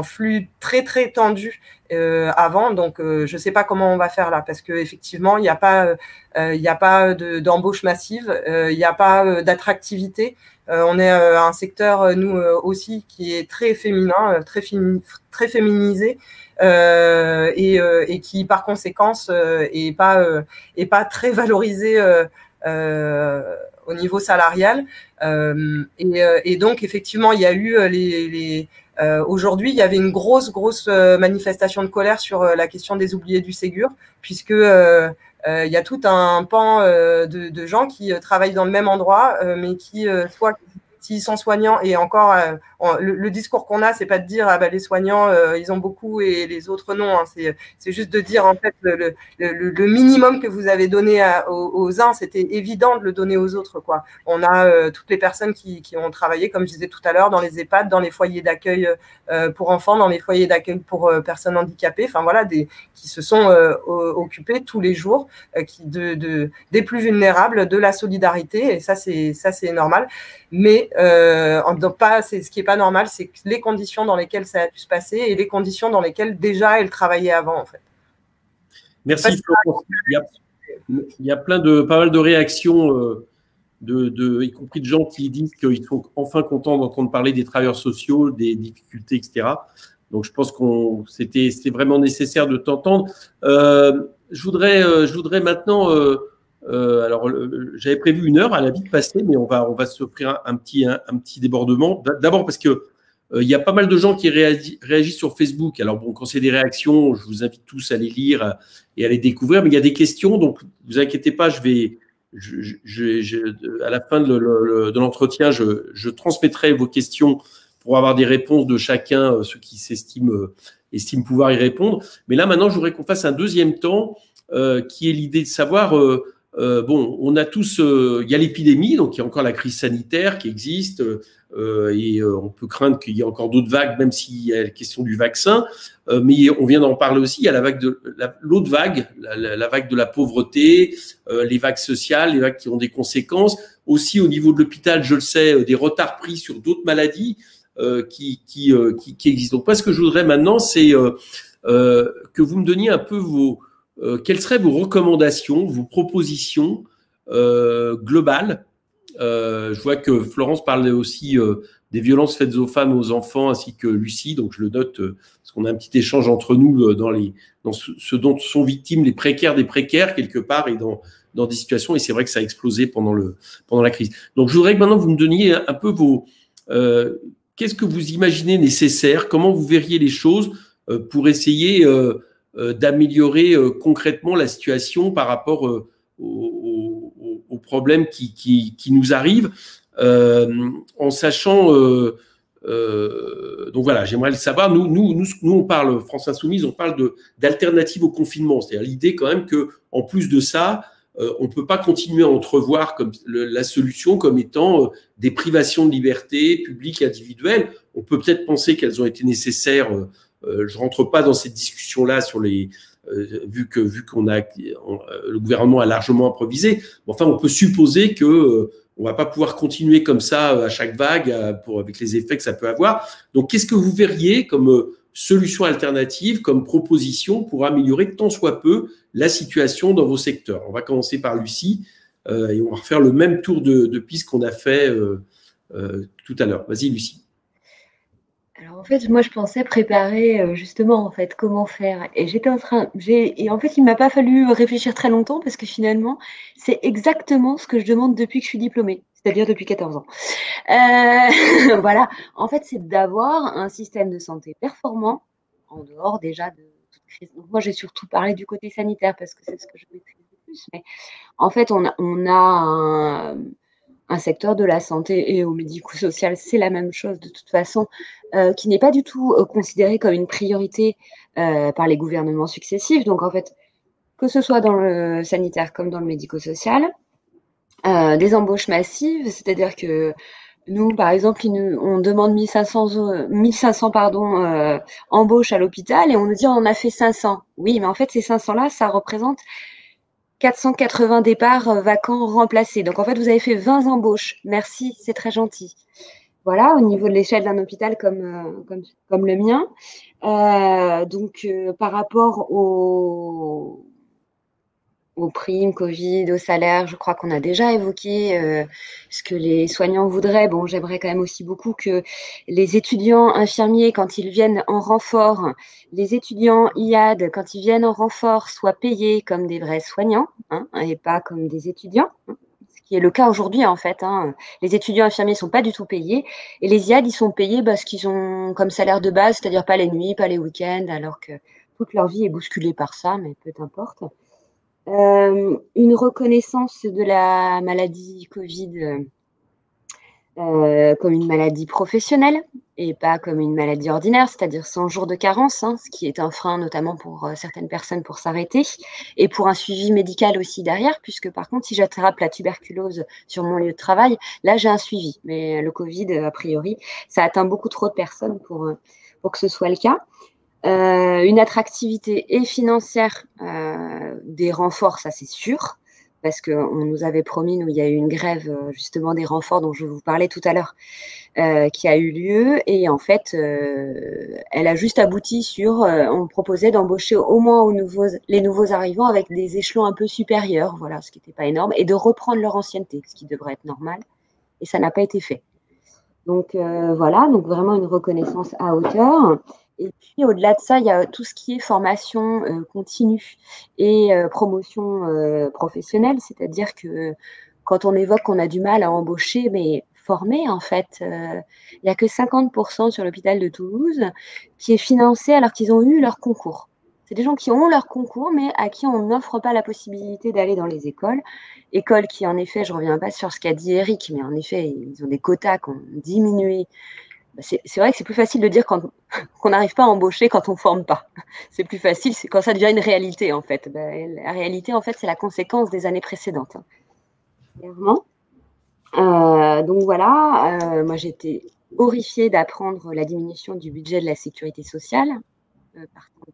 S3: flux très très tendu avant, donc je sais pas comment on va faire là, parce que effectivement il n'y a pas d'embauche massive, il n'y a pas d'attractivité. On est un secteur, nous aussi, qui est très féminin, très féminisé, et qui par conséquence est pas très valorisé au niveau salarial, et donc effectivement il y a eu aujourd'hui il y avait une grosse manifestation de colère sur la question des oubliés du Ségur, puisque il y a tout un pan de gens qui travaillent dans le même endroit, mais qui soit s'ils sont soignants, et encore le discours qu'on a, c'est pas de dire les soignants ils ont beaucoup et les autres non, hein. C'est juste de dire en fait le minimum que vous avez donné aux uns, c'était évident de le donner aux autres, quoi. On a toutes les personnes qui ont travaillé, comme je disais tout à l'heure, dans les EHPAD, dans les foyers d'accueil pour enfants, dans les foyers d'accueil pour personnes handicapées, enfin voilà, qui se sont occupés tous les jours des plus vulnérables, de la solidarité, et ça c'est normal. Mais ce qui est pas normal, c'est les conditions dans lesquelles ça a dû se passer et les conditions dans lesquelles déjà elle travaillait avant, en fait.
S2: Merci Florence. Il y a pas mal de réactions, y compris de gens qui disent qu'ils sont enfin contents d'entendre parler des travailleurs sociaux, des difficultés, etc. Donc je pense c'était vraiment nécessaire de t'entendre. Je voudrais maintenant. Alors, j'avais prévu 1 heure, elle a vite passé, mais on va s'offrir un petit débordement. D'abord parce que Il y a pas mal de gens qui réagissent sur Facebook. Alors bon, quand c'est des réactions, je vous invite tous à les lire et à les découvrir. Mais il y a des questions, donc vous inquiétez pas, à la fin de l'entretien, je transmettrai vos questions pour avoir des réponses de chacun, ceux qui estiment pouvoir y répondre. Mais là, maintenant, je voudrais qu'on fasse un deuxième temps, qui est l'idée de savoir, bon, on a tous, il y a l'épidémie, donc il y a encore la crise sanitaire qui existe, et on peut craindre qu'il y ait encore d'autres vagues, même s'il y a la question du vaccin. Mais on vient d'en parler aussi, il y a l'autre vague, la vague de la pauvreté, les vagues sociales, les vagues qui ont des conséquences. Aussi au niveau de l'hôpital, je le sais, des retards pris sur d'autres maladies qui existent. Donc moi, ce que je voudrais maintenant, c'est que vous me donniez un peu quelles seraient vos recommandations, vos propositions globales. Je vois que Florence parlait aussi des violences faites aux femmes et aux enfants, ainsi que Lucie, donc je le note parce qu'on a un petit échange entre nous dans ce dont sont victimes les précaires des précaires quelque part, et dans des situations, et c'est vrai que ça a explosé pendant la crise. Donc je voudrais que maintenant vous me donniez un peu qu'est-ce que vous imaginez nécessaire, comment vous verriez les choses pour essayer d'améliorer concrètement la situation par rapport aux problèmes qui nous arrivent, en sachant, donc voilà, j'aimerais le savoir. Nous, on parle, France Insoumise, on parle d'alternatives au confinement, c'est-à-dire l'idée quand même que, en plus de ça, on ne peut pas continuer à entrevoir comme la solution comme étant des privations de liberté publiques et individuelles. On peut peut-être penser qu'elles ont été nécessaires. Je rentre pas dans cette discussion-là sur vu qu'on a le gouvernement a largement improvisé. Enfin, on peut supposer que on va pas pouvoir continuer comme ça à chaque vague avec les effets que ça peut avoir. Donc, qu'est-ce que vous verriez comme solution alternative, comme proposition pour améliorer tant soit peu la situation dans vos secteurs? On va commencer par Lucie et on va refaire le même tour de piste qu'on a fait tout à l'heure. Vas-y, Lucie.
S1: Alors en fait, moi je pensais préparer justement en fait comment faire, et et en fait il m'a pas fallu réfléchir très longtemps parce que finalement c'est exactement ce que je demande depuis que je suis diplômée, c'est-à-dire depuis 14 ans. Voilà, en fait c'est d'avoir un système de santé performant en dehors déjà de toute crise. Donc moi j'ai surtout parlé du côté sanitaire parce que c'est ce que je maîtrise le plus, mais en fait on a un secteur de la santé et au médico-social, c'est la même chose de toute façon, qui n'est pas du tout considéré comme une priorité par les gouvernements successifs. Donc en fait, que ce soit dans le sanitaire comme dans le médico-social, des embauches massives, c'est-à-dire que nous, par exemple, on demande 1500 embauches à l'hôpital et on nous dit on en a fait 500. Oui, mais en fait, ces 500-là, ça représente 480 départs vacants remplacés. Donc, en fait, vous avez fait 20 embauches. Merci, c'est très gentil. Voilà, au niveau de l'échelle d'un hôpital comme le mien. Donc, par rapport aux primes Covid, aux salaires, je crois qu'on a déjà évoqué ce que les soignants voudraient. Bon, j'aimerais quand même aussi beaucoup que les étudiants infirmiers, quand ils viennent en renfort, les étudiants IAD, quand ils viennent en renfort, soient payés comme des vrais soignants, hein, et pas comme des étudiants, hein, ce qui est le cas aujourd'hui en fait. Hein. Les étudiants infirmiers ne sont pas du tout payés, et les IAD, ils sont payés parce qu'ils ont comme salaire de base, c'est-à-dire pas les nuits, pas les week-ends, alors que toute leur vie est bousculée par ça, mais peu importe. Une reconnaissance de la maladie Covid comme une maladie professionnelle et pas comme une maladie ordinaire, c'est-à-dire 100 jours de carence, hein, ce qui est un frein notamment pour certaines personnes pour s'arrêter, et pour un suivi médical aussi derrière, puisque par contre, si j'attrape la tuberculose sur mon lieu de travail, là j'ai un suivi. Mais le Covid, a priori, ça atteint beaucoup trop de personnes pour que ce soit le cas. Une attractivité et financière des renforts, ça c'est sûr, parce qu'on nous avait promis, nous, il y a eu une grève justement des renforts dont je vous parlais tout à l'heure, qui a eu lieu, et en fait, elle a juste abouti sur, on proposait d'embaucher au moins les nouveaux arrivants avec des échelons un peu supérieurs, voilà, ce qui n'était pas énorme, et de reprendre leur ancienneté, ce qui devrait être normal, et ça n'a pas été fait. Donc voilà, donc vraiment une reconnaissance à hauteur. Et puis au-delà de ça, il y a tout ce qui est formation continue et promotion professionnelle, c'est-à-dire que quand on évoque qu'on a du mal à embaucher, mais formés, en fait. Il n'y a que 50% sur l'hôpital de Toulouse qui est financé alors qu'ils ont eu leur concours. C'est des gens qui ont leur concours, mais à qui on n'offre pas la possibilité d'aller dans les écoles. Écoles qui, en effet, je ne reviens pas sur ce qu'a dit Eric, mais en effet, ils ont des quotas qui ont diminué. C'est vrai que c'est plus facile de dire qu'on n'arrive pas à embaucher quand on ne forme pas. C'est plus facile, c'est quand ça devient une réalité, en fait. La réalité, en fait, c'est la conséquence des années précédentes. Clairement. Donc voilà, moi j'étais horrifiée d'apprendre la diminution du budget de la sécurité sociale, partant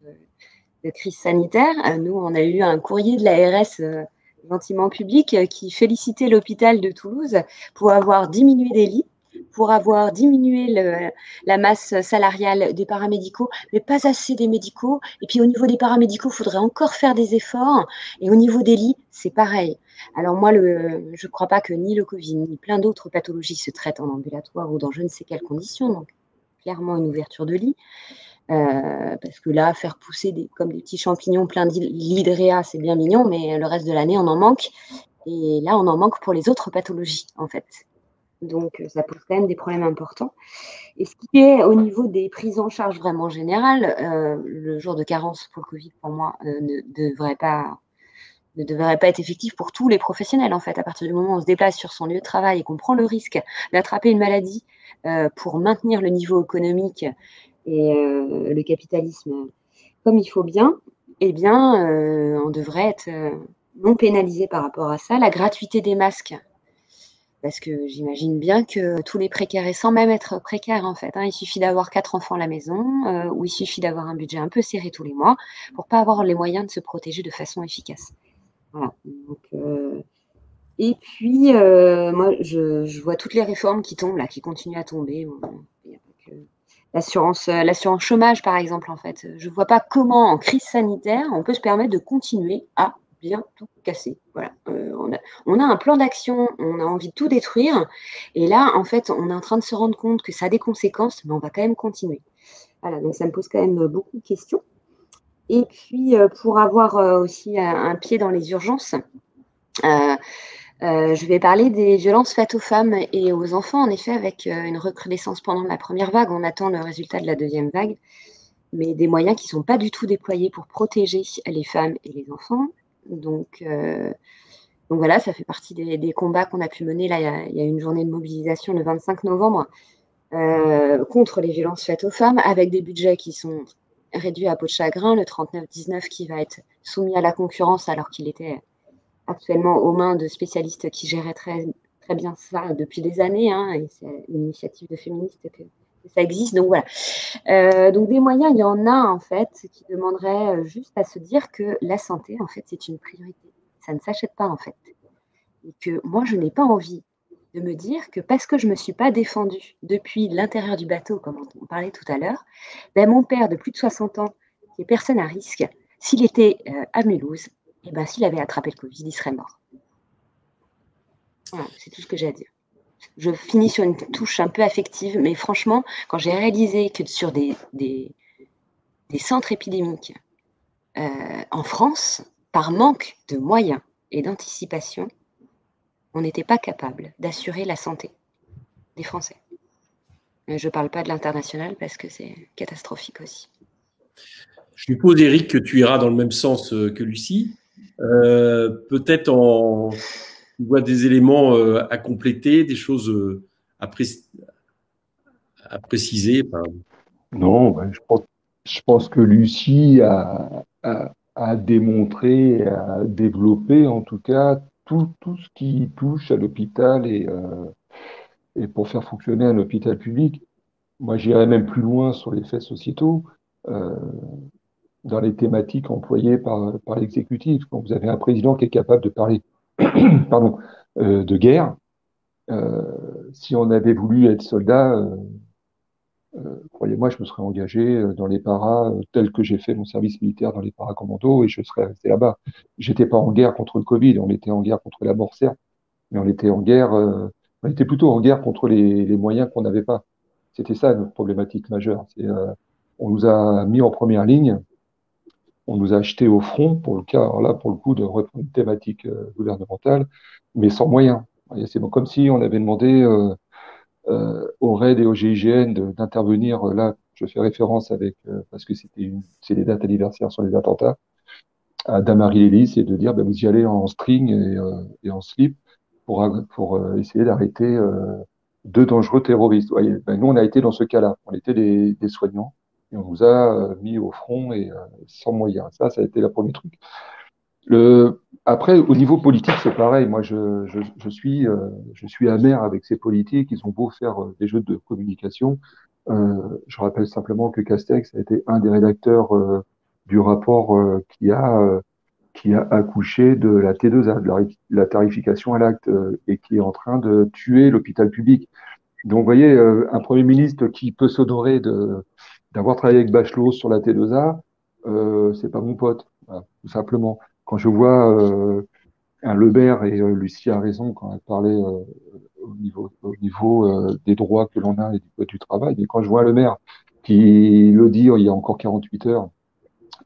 S1: de crise sanitaire. Nous, on a eu un courrier de l'ARS gentiment public qui félicitait l'hôpital de Toulouse pour avoir diminué des lits, pour avoir diminué la masse salariale des paramédicaux, mais pas assez des médicaux. Et puis au niveau des paramédicaux, il faudrait encore faire des efforts. Et au niveau des lits, c'est pareil. Alors moi, je ne crois pas que ni le Covid, ni plein d'autres pathologies se traitent en ambulatoire ou dans je ne sais quelles conditions. Donc clairement une ouverture de lit. Parce que là, faire pousser comme des petits champignons plein d'hydréa, c'est bien mignon, mais le reste de l'année, on en manque. Et là, on en manque pour les autres pathologies, en fait. Donc, ça pose quand même des problèmes importants. Et ce qui est au niveau des prises en charge vraiment générales, le jour de carence pour le Covid, pour moi, ne devrait pas être effectif pour tous les professionnels, en fait. À partir du moment où on se déplace sur son lieu de travail et qu'on prend le risque d'attraper une maladie pour maintenir le niveau économique et le capitalisme comme il faut bien, eh bien, on devrait être non pénalisé par rapport à ça. La gratuité des masques, parce que j'imagine bien que tous les précaires, et sans même être précaires en fait, il suffit d'avoir 4 enfants à la maison, ou il suffit d'avoir un budget un peu serré tous les mois pour pas avoir les moyens de se protéger de façon efficace. Voilà. Donc, et puis, moi, je vois toutes les réformes qui tombent, là, qui continuent à tomber. Il y a pas que l'assurance chômage, par exemple, en fait. Je ne vois pas comment, en crise sanitaire, on peut se permettre de continuer à bien tout casser. Voilà. On a un plan d'action, on a envie de tout détruire. Et là, en fait, on est en train de se rendre compte que ça a des conséquences, mais on va quand même continuer. Voilà, donc ça me pose quand même beaucoup de questions. Et puis, pour avoir aussi un pied dans les urgences, je vais parler des violences faites aux femmes et aux enfants, en effet, avec une recrudescence pendant la première vague. On attend le résultat de la deuxième vague, mais des moyens qui ne sont pas du tout déployés pour protéger les femmes et les enfants. Donc voilà, ça fait partie des combats qu'on a pu mener. Là, il y a une journée de mobilisation le 25 novembre contre les violences faites aux femmes, avec des budgets qui sont réduits à peau de chagrin. Le 39-19 qui va être soumis à la concurrence alors qu'il était actuellement aux mains de spécialistes qui géraient très, très bien ça depuis des années, et c'est une initiative de féministes que ça existe. Donc voilà. Donc des moyens, il y en a en fait qui demanderaient juste à se dire que la santé, en fait, c'est une priorité. Ça ne s'achète pas en fait. Et que moi, je n'ai pas envie de me dire que parce que je ne me suis pas défendue depuis l'intérieur du bateau, comme on parlait tout à l'heure, mon père de plus de 60 ans, qui est personne à risque, s'il était à Mulhouse, s'il avait attrapé le Covid, il serait mort. Voilà, c'est tout ce que j'ai à dire. Je finis sur une touche un peu affective, mais franchement, quand j'ai réalisé que sur des centres épidémiques en France, par manque de moyens et d'anticipation, on n'était pas capable d'assurer la santé des Français. Je ne parle pas de l'international parce que c'est catastrophique aussi.
S2: Je suppose, Eric, que tu iras dans le même sens que Lucie. Peut-être tu vois des éléments à compléter, des choses à préciser.
S4: Non, je pense que Lucie a démontré, a développé en tout cas tout ce qui touche à l'hôpital et pour faire fonctionner un hôpital public. Moi, j'irais même plus loin sur les faits sociétaux, euh, dans les thématiques employées par l'exécutif. Quand vous avez un président qui est capable de parler pardon, de guerre, euh, si on avait voulu être soldat, croyez-moi, je me serais engagé dans les paras tel que j'ai fait mon service militaire dans les paras-commandos et je serais resté là-bas. J'étais pas en guerre contre le Covid, on était en guerre contre la mort, certes, mais on était en guerre, on était plutôt en guerre contre les moyens qu'on n'avait pas. C'était ça notre problématique majeure. On nous a mis en première ligne, on nous a acheté au front, pour le cas, alors là, pour le coup, de reprendre une thématique gouvernementale, mais sans moyens. C'est bon, comme si on avait demandé au RAID et au GIGN d'intervenir. Là, je fais référence avec, parce que c'est les dates anniversaires sur les attentats, à Damary Lélis, et de dire, ben, vous y allez en string et en slip pour essayer d'arrêter deux dangereux terroristes. Vous voyez, ben, nous, on a été dans ce cas-là. On était des soignants et on nous a mis au front et sans moyens. Ça a été le premier truc. Après, au niveau politique, c'est pareil. Moi, je suis amer avec ces politiques. Ils ont beau faire des jeux de communication. Je rappelle simplement que Castex a été un des rédacteurs du rapport qui a accouché de la T2A, de la tarification à l'acte, et qui est en train de tuer l'hôpital public. Donc, vous voyez, un Premier ministre qui peut s'honorer d'avoir travaillé avec Bachelot sur la T2A, c'est pas mon pote, voilà, tout simplement. Quand je vois un Lebert, et Lucie a raison quand elle parlait au niveau des droits que l'on a et du code du travail, mais quand je vois le maire qui le dit il y a encore 48 heures,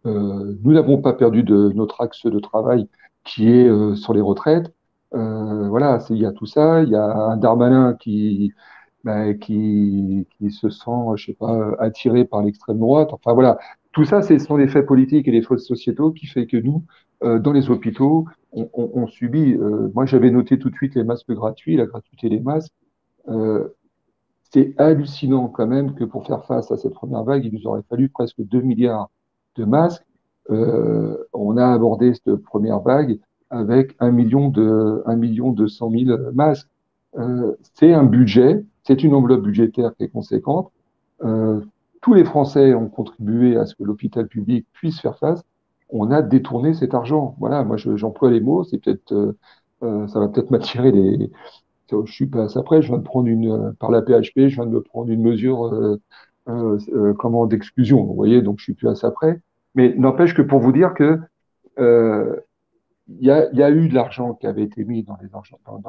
S4: nous n'avons pas perdu de notre axe de travail qui est sur les retraites. Voilà, il y a tout ça. Il y a un Darmanin qui se sent, je sais pas, attiré par l'extrême droite. Enfin voilà, tout ça, ce sont des faits politiques et des faits sociétaux qui fait que nous, dans les hôpitaux, on subit. Moi, j'avais noté tout de suite les masques gratuits, la gratuité des masques. Euh, c'est hallucinant quand même que pour faire face à cette première vague, il nous aurait fallu presque 2 milliards de masques. On a abordé cette première vague avec 1 million 200 000 masques. C'est un budget, c'est une enveloppe budgétaire qui est conséquente. Euh, Tous les Français ont contribué à ce que l'hôpital public puisse faire face. On a détourné cet argent. Voilà, moi j'emploie les mots, c'est peut-être, ça va peut-être m'attirer je suis pas après, je viens de prendre par la PHP, je viens de me prendre une mesure comment d'exclusion, vous voyez, donc je suis plus à ça près. Mais n'empêche que pour vous dire que euh, il y a eu de l'argent qui avait été mis dans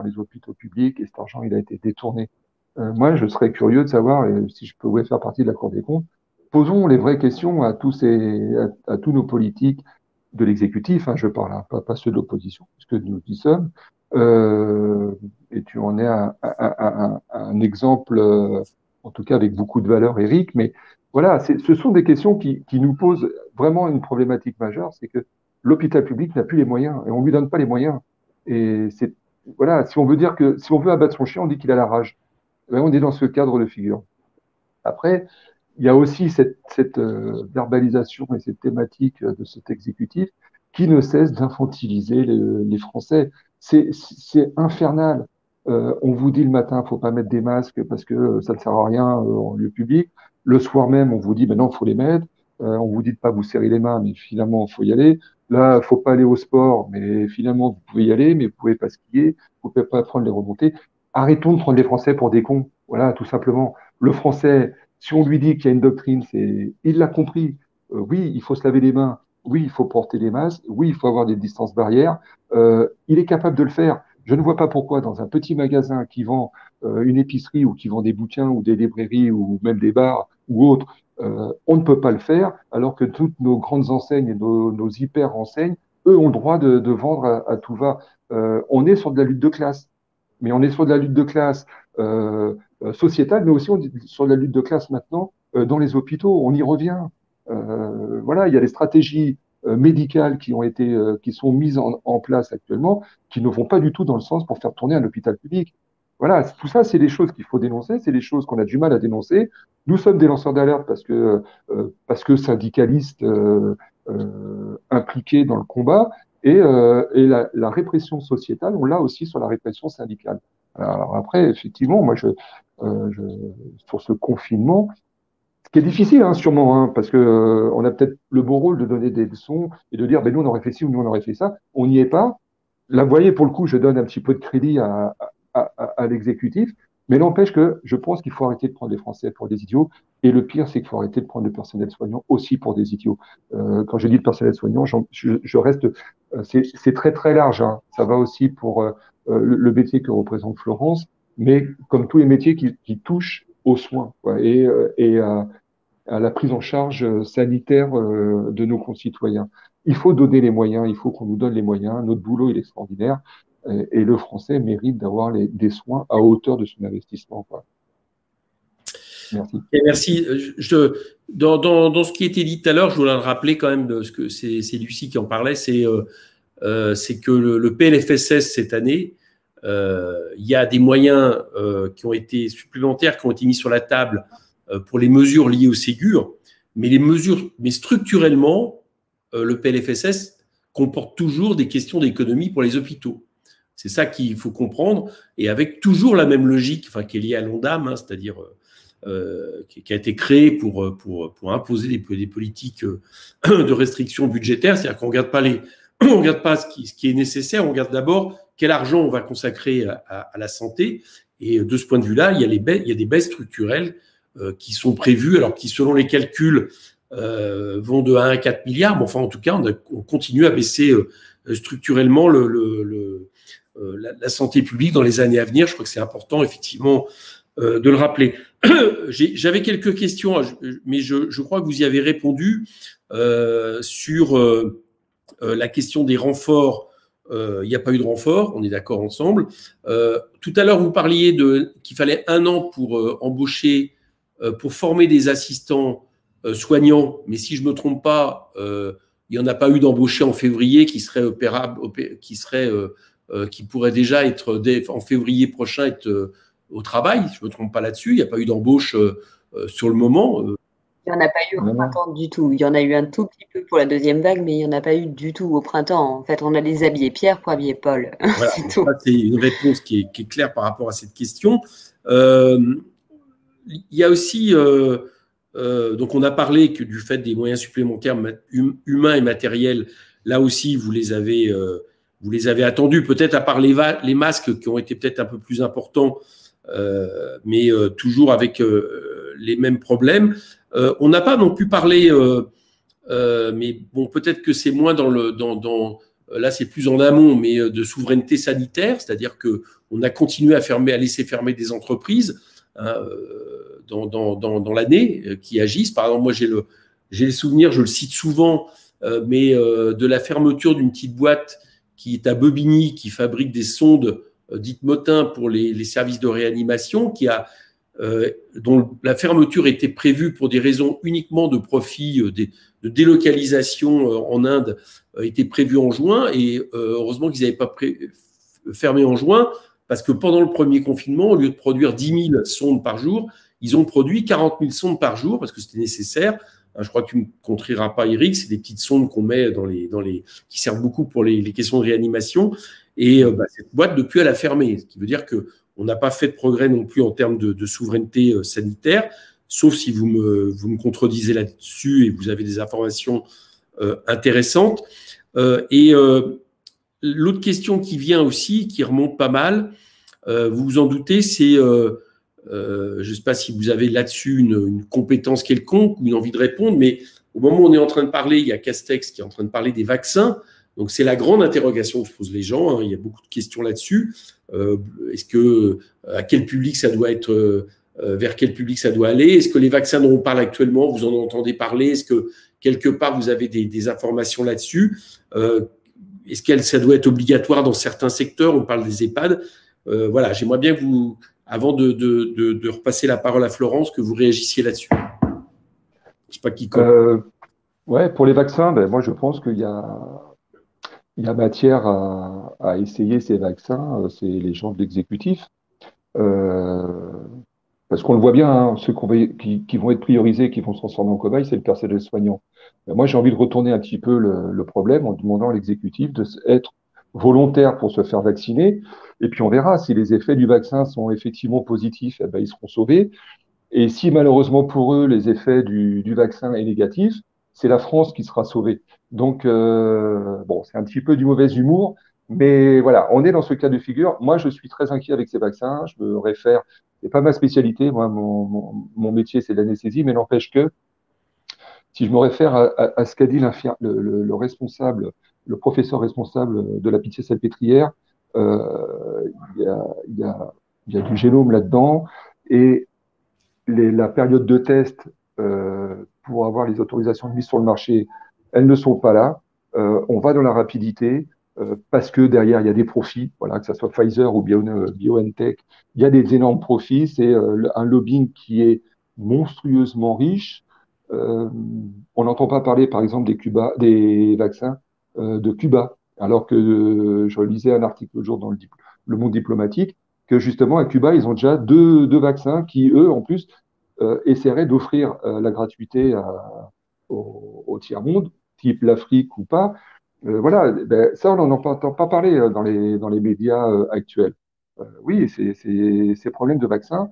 S4: les hôpitaux publics et cet argent il a été détourné. Moi, je serais curieux de savoir si je pouvais faire partie de la Cour des comptes. Posons les vraies questions à tous nos politiques de l'exécutif, hein, je parle, hein, pas ceux de l'opposition, puisque nous y sommes. Et tu en es un exemple, en tout cas avec beaucoup de valeur, Eric. Mais voilà, ce sont des questions qui nous posent vraiment une problématique majeure, c'est que l'hôpital public n'a plus les moyens et on lui donne pas les moyens. Et c'est voilà, si on veut abattre son chien, on dit qu'il a la rage. Ben, on est dans ce cadre de figure. Après, il y a aussi cette verbalisation et cette thématique de cet exécutif qui ne cesse d'infantiliser les Français. C'est infernal. On vous dit le matin, faut pas mettre des masques parce que ça ne sert à rien en lieu public. Le soir même, on vous dit, ben non, faut les mettre. On vous dit de pas vous serrer les mains, mais finalement, faut y aller. Là, faut pas aller au sport, mais finalement, vous pouvez y aller, mais vous pouvez pas skier, vous pouvez pas prendre les remontées. Arrêtons de prendre les Français pour des cons. Voilà, tout simplement. Le Français, si on lui dit qu'il y a une doctrine, il l'a compris. Oui, il faut se laver les mains. Oui, il faut porter des masques. Oui, il faut avoir des distances barrières. Il est capable de le faire. Je ne vois pas pourquoi dans un petit magasin qui vend une épicerie ou qui vend des bouquins ou des librairies ou même des bars ou autres, on ne peut pas le faire, alors que toutes nos grandes enseignes et nos hyper enseignes, eux, ont le droit de vendre à tout va. On est sur de la lutte de classe, mais on est sur de la lutte de classe sociétale, mais aussi on est sur de la lutte de classe maintenant dans les hôpitaux. On y revient. Voilà, il y a des stratégies médicales qui sont mises en place actuellement, qui ne vont pas du tout dans le sens pour faire tourner un hôpital public. Voilà, tout ça, c'est des choses qu'il faut dénoncer, c'est des choses qu'on a du mal à dénoncer. Nous sommes des lanceurs d'alerte parce que syndicalistes impliqués dans le combat, et la répression sociétale, on l'a aussi sur la répression syndicale. Alors après, effectivement, je, sur ce confinement, ce qui est difficile, hein, sûrement, hein, parce que on a peut-être le beau rôle de donner des leçons et de dire, ben nous on aurait fait ci ou nous on aurait fait ça. On n'y est pas. Là, vous voyez, pour le coup, je donne un petit peu de crédit à l'exécutif, mais n'empêche que je pense qu'il faut arrêter de prendre les Français pour des idiots. Et le pire, c'est qu'il faut arrêter de prendre le personnel soignant aussi pour des idiots. Quand je dis le personnel soignant, je reste, c'est très très large, hein. Ça va aussi pour le métier que représente Florence, mais comme tous les métiers qui touchent aux soins, quoi, et à la prise en charge sanitaire de nos concitoyens. Il faut donner les moyens, il faut qu'on nous donne les moyens. Notre boulot est extraordinaire et le Français mérite d'avoir des soins à hauteur de son investissement, quoi. Merci.
S2: Et merci. Dans ce qui a été dit tout à l'heure, je voulais le rappeler quand même, parce que c'est Lucie qui en parlait, c'est que le PLFSS cette année, il y a des moyens qui ont été supplémentaires, qui ont été mis sur la table pour les mesures liées au Ségur, mais structurellement, le PLFSS comporte toujours des questions d'économie pour les hôpitaux. C'est ça qu'il faut comprendre, et avec toujours la même logique, enfin, qui est liée à l'ONDAM, hein, c'est-à-dire qui a été créée pour imposer des politiques de restriction budgétaire, c'est-à-dire qu'on on regarde pas ce qui est nécessaire, on regarde d'abord quel argent on va consacrer à la santé, et de ce point de vue-là, il y a des baisses structurelles qui sont prévues, alors qui, selon les calculs, vont de 1 à 4 milliards, mais enfin, en tout cas, on continue à baisser structurellement la santé publique dans les années à venir. Je crois que c'est important, effectivement, de le rappeler. J'avais quelques questions, mais je crois que vous y avez répondu sur la question des renforts. Il n'y a pas eu de renfort, on est d'accord ensemble. Tout à l'heure, vous parliez qu'il fallait 1 an pour embaucher, pour former des assistants soignants, mais si je ne me trompe pas, il n'y en a pas eu d'embauché en février qui serait opérable, qui pourrait déjà être en février prochain être au travail. Je ne me trompe pas là-dessus. Il n'y a pas eu d'embauche sur le moment.
S1: Il n'y en a pas eu au printemps du tout. Il y en a eu un tout petit peu pour la deuxième vague, mais il n'y en a pas eu du tout au printemps. En fait, on a déshabillé Pierre pour habiller Paul.
S2: Voilà,
S1: c'est tout.
S2: C'est une réponse qui est claire par rapport à cette question. Il y a aussi, donc on a parlé du fait des moyens supplémentaires humains et matériels. Là aussi, vous les avez attendus, peut-être à part les masques qui ont été peut-être un peu plus importants, mais toujours avec les mêmes problèmes. On n'a pas non plus parlé, mais bon, peut-être que c'est moins là c'est plus en amont, mais de souveraineté sanitaire, c'est-à-dire que on a continué à laisser fermer des entreprises dans l'année qui agissent. Par exemple, moi j'ai le souvenir, je le cite souvent, mais de la fermeture d'une petite boîte qui est à Bobigny, qui fabrique des sondes dites Motin pour les services de réanimation, dont la fermeture était prévue pour des raisons uniquement de profit, de délocalisation en Inde, était prévue en juin, et heureusement qu'ils n'avaient pas fermé en juin, parce que pendant le premier confinement, au lieu de produire 10 000 sondes par jour, ils ont produit 40 000 sondes par jour, parce que c'était nécessaire. Je crois que tu ne me contreras pas, Eric, c'est des petites sondes qu'on met qui servent beaucoup pour les questions de réanimation. Et cette boîte, depuis, elle a fermé, ce qui veut dire qu'on n'a pas fait de progrès non plus en termes de souveraineté sanitaire, sauf si vous me contredisez là-dessus et vous avez des informations intéressantes. L'autre question qui vient aussi, qui remonte pas mal, vous vous en doutez, c'est... je ne sais pas si vous avez là-dessus une compétence quelconque ou une envie de répondre, mais au moment où on est en train de parler, il y a Castex qui est en train de parler des vaccins. Donc, c'est la grande interrogation que se posent les gens. Il y a beaucoup de questions là-dessus. À quel public ça doit être, vers quel public ça doit aller? Est-ce que les vaccins dont on parle actuellement, vous en entendez parler? Est-ce que quelque part vous avez des informations là-dessus? Est-ce que ça doit être obligatoire dans certains secteurs? On parle des EHPAD. Voilà, j'aimerais bien que vous, avant de repasser la parole à Florence, que vous réagissiez là-dessus. Je ne sais pas qui commence.
S4: Ouais, pour les vaccins, moi je pense qu'il y a matière à essayer ces vaccins, c'est les gens de l'exécutif. Parce qu'on le voit bien, hein, ceux qui vont être priorisés, qui vont se transformer en cobayes, c'est le personnel soignant. Moi, j'ai envie de retourner un petit peu le problème en demandant à l'exécutif d'être volontaire pour se faire vacciner. Et puis, on verra si les effets du vaccin sont effectivement positifs, ils seront sauvés. Et si malheureusement pour eux, les effets du vaccin est négatif, c'est la France qui sera sauvée. Donc, bon, c'est un petit peu du mauvais humour, mais voilà, on est dans ce cas de figure. Moi, je suis très inquiet avec ces vaccins. Je me réfère, c'est pas ma spécialité. Moi, mon métier, c'est l'anesthésie, mais n'empêche que si je me réfère à ce qu'a dit le responsable, le professeur responsable de la Pitié-Salpêtrière, il y a du génome là-dedans, et la période de test pour avoir les autorisations de mise sur le marché, elles ne sont pas là. On va dans la rapidité parce que derrière, il y a des profits, voilà, que ce soit Pfizer ou BioNTech, il y a des énormes profits. C'est un lobbying qui est monstrueusement riche. On n'entend pas parler, par exemple, des vaccins de Cuba, alors que je lisais un article l'autre jour dans le Monde diplomatique, que justement à Cuba, ils ont déjà deux vaccins qui, eux, en plus, essaieraient d'offrir la gratuité au tiers-monde, type l'Afrique ou pas. Voilà, ben, ça, on n'en entend pas parler dans les médias actuels. Oui, ces problèmes de vaccins,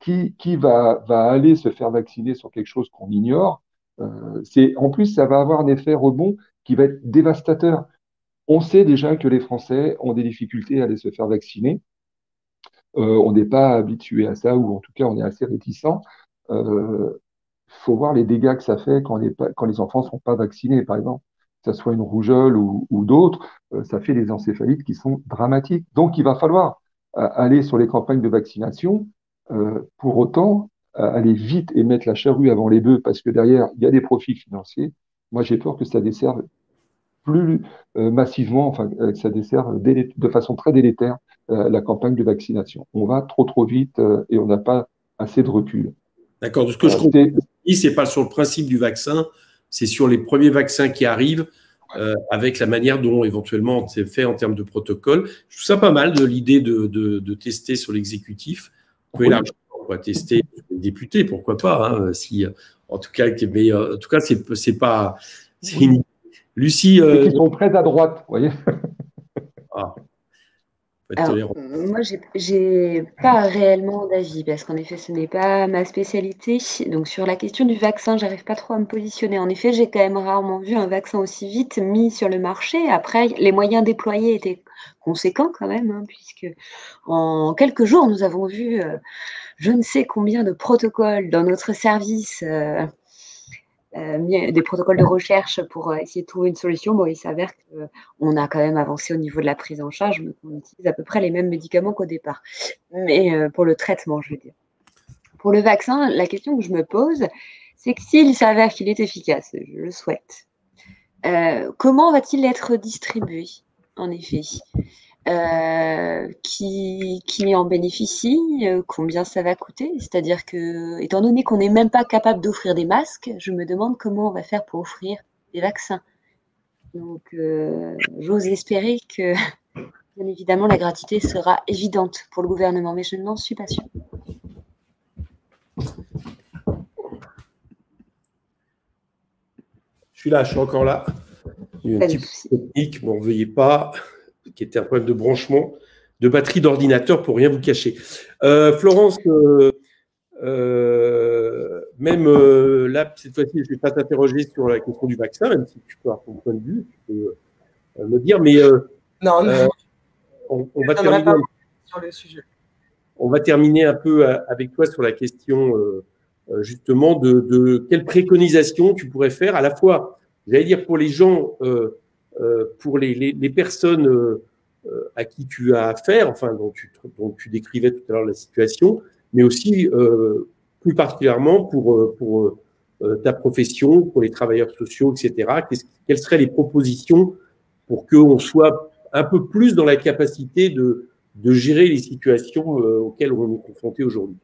S4: qui va aller se faire vacciner sur quelque chose qu'on ignore, en plus, ça va avoir un effet rebond qui va être dévastateur. On sait déjà que les Français ont des difficultés à aller se faire vacciner. On n'est pas habitué à ça, ou en tout cas, on est assez réticent. Faut voir les dégâts que ça fait quand les enfants ne sont pas vaccinés, par exemple, que ce soit une rougeole ou d'autres, ça fait des encéphalites qui sont dramatiques. Donc, il va falloir aller sur les campagnes de vaccination. Pour autant, aller vite et mettre la charrue avant les bœufs, parce que derrière, il y a des profits financiers. Moi, j'ai peur que ça desserve plus massivement, enfin, que ça desserve de façon très délétère la campagne de vaccination. On va trop vite et on n'a pas assez de recul.
S2: D'accord. De ce que je comprends, c'est pas sur le principe du vaccin, c'est sur les premiers vaccins qui arrivent, avec la manière dont éventuellement c'est fait en termes de protocole. Je trouve ça pas mal de l'idée de tester sur l'exécutif. On peut élargir, on va tester les députés, pourquoi pas. Hein, en tout cas, c'est pas. C'est une... Lucie.
S4: Qui sont très à droite, vous voyez.
S1: Alors, moi, j'ai pas réellement d'avis parce qu'en effet, ce n'est pas ma spécialité. Donc, sur la question du vaccin, j'arrive pas trop à me positionner. En effet, j'ai quand même rarement vu un vaccin aussi vite mis sur le marché. Après, les moyens déployés étaient conséquents quand même, hein, puisque en quelques jours, nous avons vu je ne sais combien de protocoles dans notre service. Des protocoles de recherche pour essayer de trouver une solution. Bon, il s'avère qu'on a quand même avancé au niveau de la prise en charge, mais on utilise à peu près les mêmes médicaments qu'au départ. Mais pour le traitement, je veux dire. Pour le vaccin, la question que je me pose, c'est que s'il s'avère qu'il est efficace, je le souhaite, comment va-t-il être distribué, en effet ? Qui en bénéficie, combien ça va coûter. C'est-à-dire que, étant donné qu'on n'est même pas capable d'offrir des masques, je me demande comment on va faire pour offrir des vaccins. Donc, j'ose espérer que, bien évidemment, la gratuité sera évidente pour le gouvernement, mais je n'en suis pas sûre.
S2: Je suis encore là. Il y a eu un petit peu technique, bon, veuillez pas, qui était un problème de branchement de batterie d'ordinateur, pour rien vous cacher. Florence, là, cette fois-ci, je ne vais pas t'interroger sur la question du vaccin, même si tu peux avoir ton point de vue, tu peux me dire, mais
S3: non.
S2: On va terminer
S3: sur le sujet.
S2: On va terminer un peu avec toi sur la question justement de quelles préconisations tu pourrais faire à la fois, j'allais dire, pour les gens, pour les personnes à qui tu as affaire, enfin dont tu décrivais tout à l'heure la situation, mais aussi plus particulièrement pour ta profession, pour les travailleurs sociaux, etc. Quelles seraient les propositions pour qu'on soit un peu plus dans la capacité de gérer les situations auxquelles on est confronté aujourd'hui?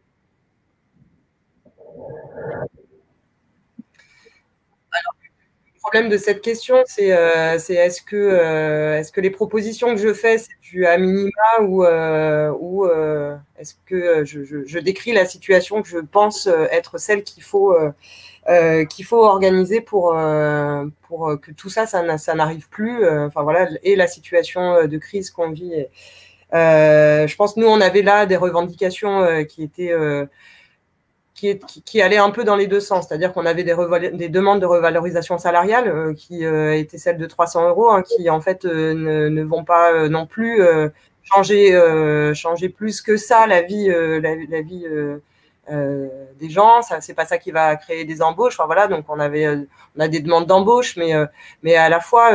S3: Le problème de cette question, c'est est-ce que les propositions que je fais, c'est du à minima ou est-ce que je décris la situation que je pense être celle qu'il faut organiser pour que tout ça n'arrive plus. Enfin voilà, et la situation de crise qu'on vit. Je pense que nous, on avait là des revendications qui étaient qui allait un peu dans les deux sens, c'est-à-dire qu'on avait des demandes de revalorisation salariale qui étaient celles de 300 €, hein, qui en fait ne vont pas non plus changer plus que ça la vie des gens. Ça, c'est pas ça qui va créer des embauches. Enfin voilà, donc on a des demandes d'embauche, mais à la fois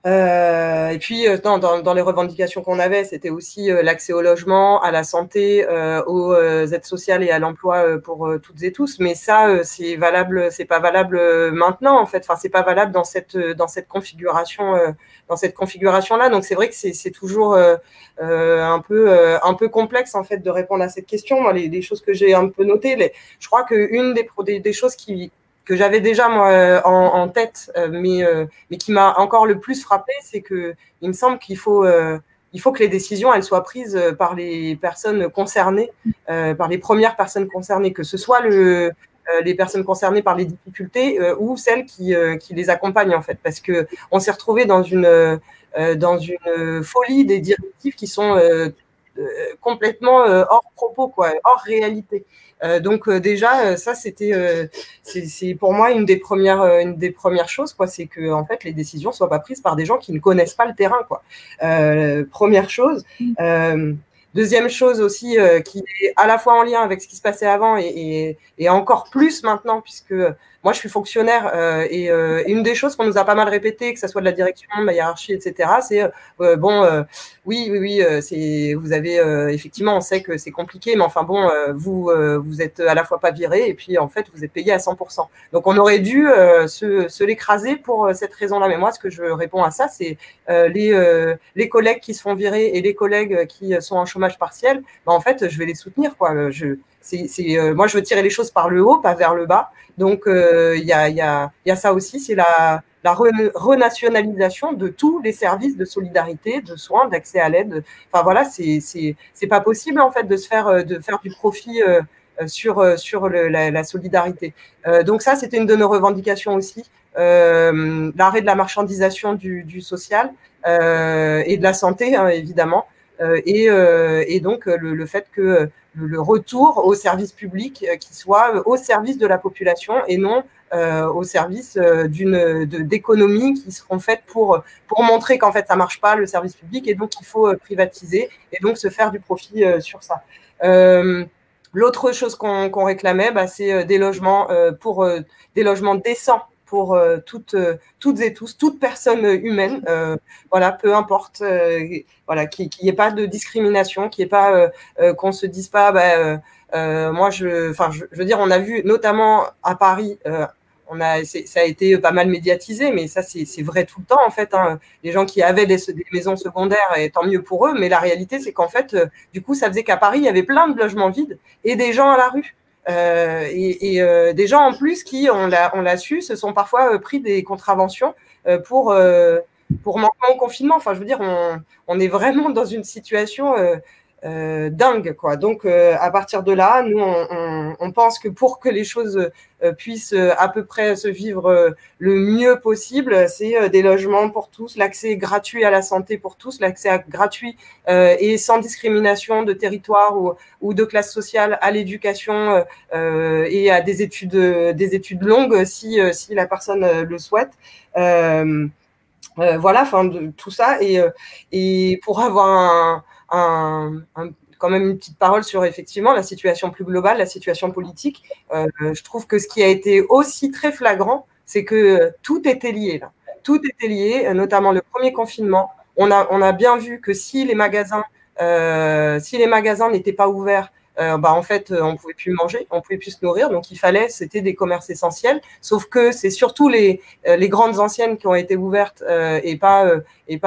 S3: et puis dans les revendications qu'on avait, c'était aussi l'accès au logement, à la santé, aux aides sociales et à l'emploi pour toutes et tous. Mais ça, c'est pas valable maintenant en fait. Enfin, c'est pas valable dans cette configuration cette configuration-là. Donc c'est vrai que c'est toujours un peu complexe en fait de répondre à cette question. Moi, les choses que j'ai un peu notées, je crois qu'une des choses que j'avais déjà moi en tête, mais qui m'a encore le plus frappée, c'est que il me semble qu'il faut que les décisions elles soient prises par les personnes concernées, par les premières personnes concernées, que ce soit les personnes concernées par les difficultés ou celles qui les accompagnent en fait, parce que on s'est retrouvé dans une folie des directives qui sont complètement hors propos, quoi, hors réalité. Donc déjà ça c'est pour moi une des premières choses, quoi, c'est que en fait les décisions soient pas prises par des gens qui ne connaissent pas le terrain, quoi. Première chose. Deuxième chose aussi qui est à la fois en lien avec ce qui se passait avant et encore plus maintenant, puisque moi je suis fonctionnaire et une des choses qu'on nous a pas mal répété, que ce soit de la direction, de la hiérarchie, etc., c'est oui, vous avez effectivement, on sait que c'est compliqué, mais enfin bon, vous êtes à la fois pas viré et puis en fait vous êtes payé à 100%. Donc on aurait dû se l'écraser pour cette raison-là. Mais moi, ce que je réponds à ça, c'est les collègues qui se font virer et les collègues qui sont en chômage partiel, en fait, je vais les soutenir, quoi. Moi, je veux tirer les choses par le haut, pas vers le bas. Donc, il y a ça aussi, c'est la renationalisation de tous les services de solidarité, de soins, d'accès à l'aide. Enfin voilà, c'est pas possible en fait de faire du profit sur la solidarité. Donc ça, c'était une de nos revendications aussi. L'arrêt de la marchandisation du social et de la santé, hein, évidemment. Et donc le fait que le retour au service public qui soit au service de la population et non au service d'économies qui seront faites pour montrer qu'en fait ça marche pas le service public et donc il faut privatiser et donc se faire du profit sur ça. L'autre chose qu'on réclamait, c'est des logements des logements décents pour toutes et tous, toute personne humaine, voilà, peu importe, voilà, qu'il n'y ait pas de discrimination, qu'il n'y ait pas qu'on se dise pas, moi je veux dire, on a vu notamment à Paris, ça a été pas mal médiatisé, mais ça c'est vrai tout le temps en fait, hein. Les gens qui avaient des maisons secondaires, et tant mieux pour eux, mais la réalité c'est qu'en fait, du coup, ça faisait qu'à Paris il y avait plein de logements vides et des gens à la rue. Des gens en plus qui, on l'a su, se sont parfois pris des contraventions pour manquement au confinement. Enfin, je veux dire, on est vraiment dans une situation dingue, quoi. Donc, à partir de là, nous, on pense que pour que les choses puissent à peu près se vivre le mieux possible, c'est des logements pour tous, l'accès gratuit à la santé pour tous, l'accès gratuit et sans discrimination de territoire ou de classe sociale à l'éducation et à des études longues si la personne le souhaite. Voilà, enfin tout ça et pour avoir quand même une petite parole sur effectivement la situation plus globale, la situation politique. Je trouve que ce qui a été aussi très flagrant, c'est que tout était lié là. Tout était lié, notamment le premier confinement. On a bien vu que si les magasins n'étaient pas ouverts, en fait, on pouvait plus manger, on pouvait plus se nourrir, donc c'était des commerces essentiels. Sauf que c'est surtout les grandes enseignes qui ont été ouvertes et pas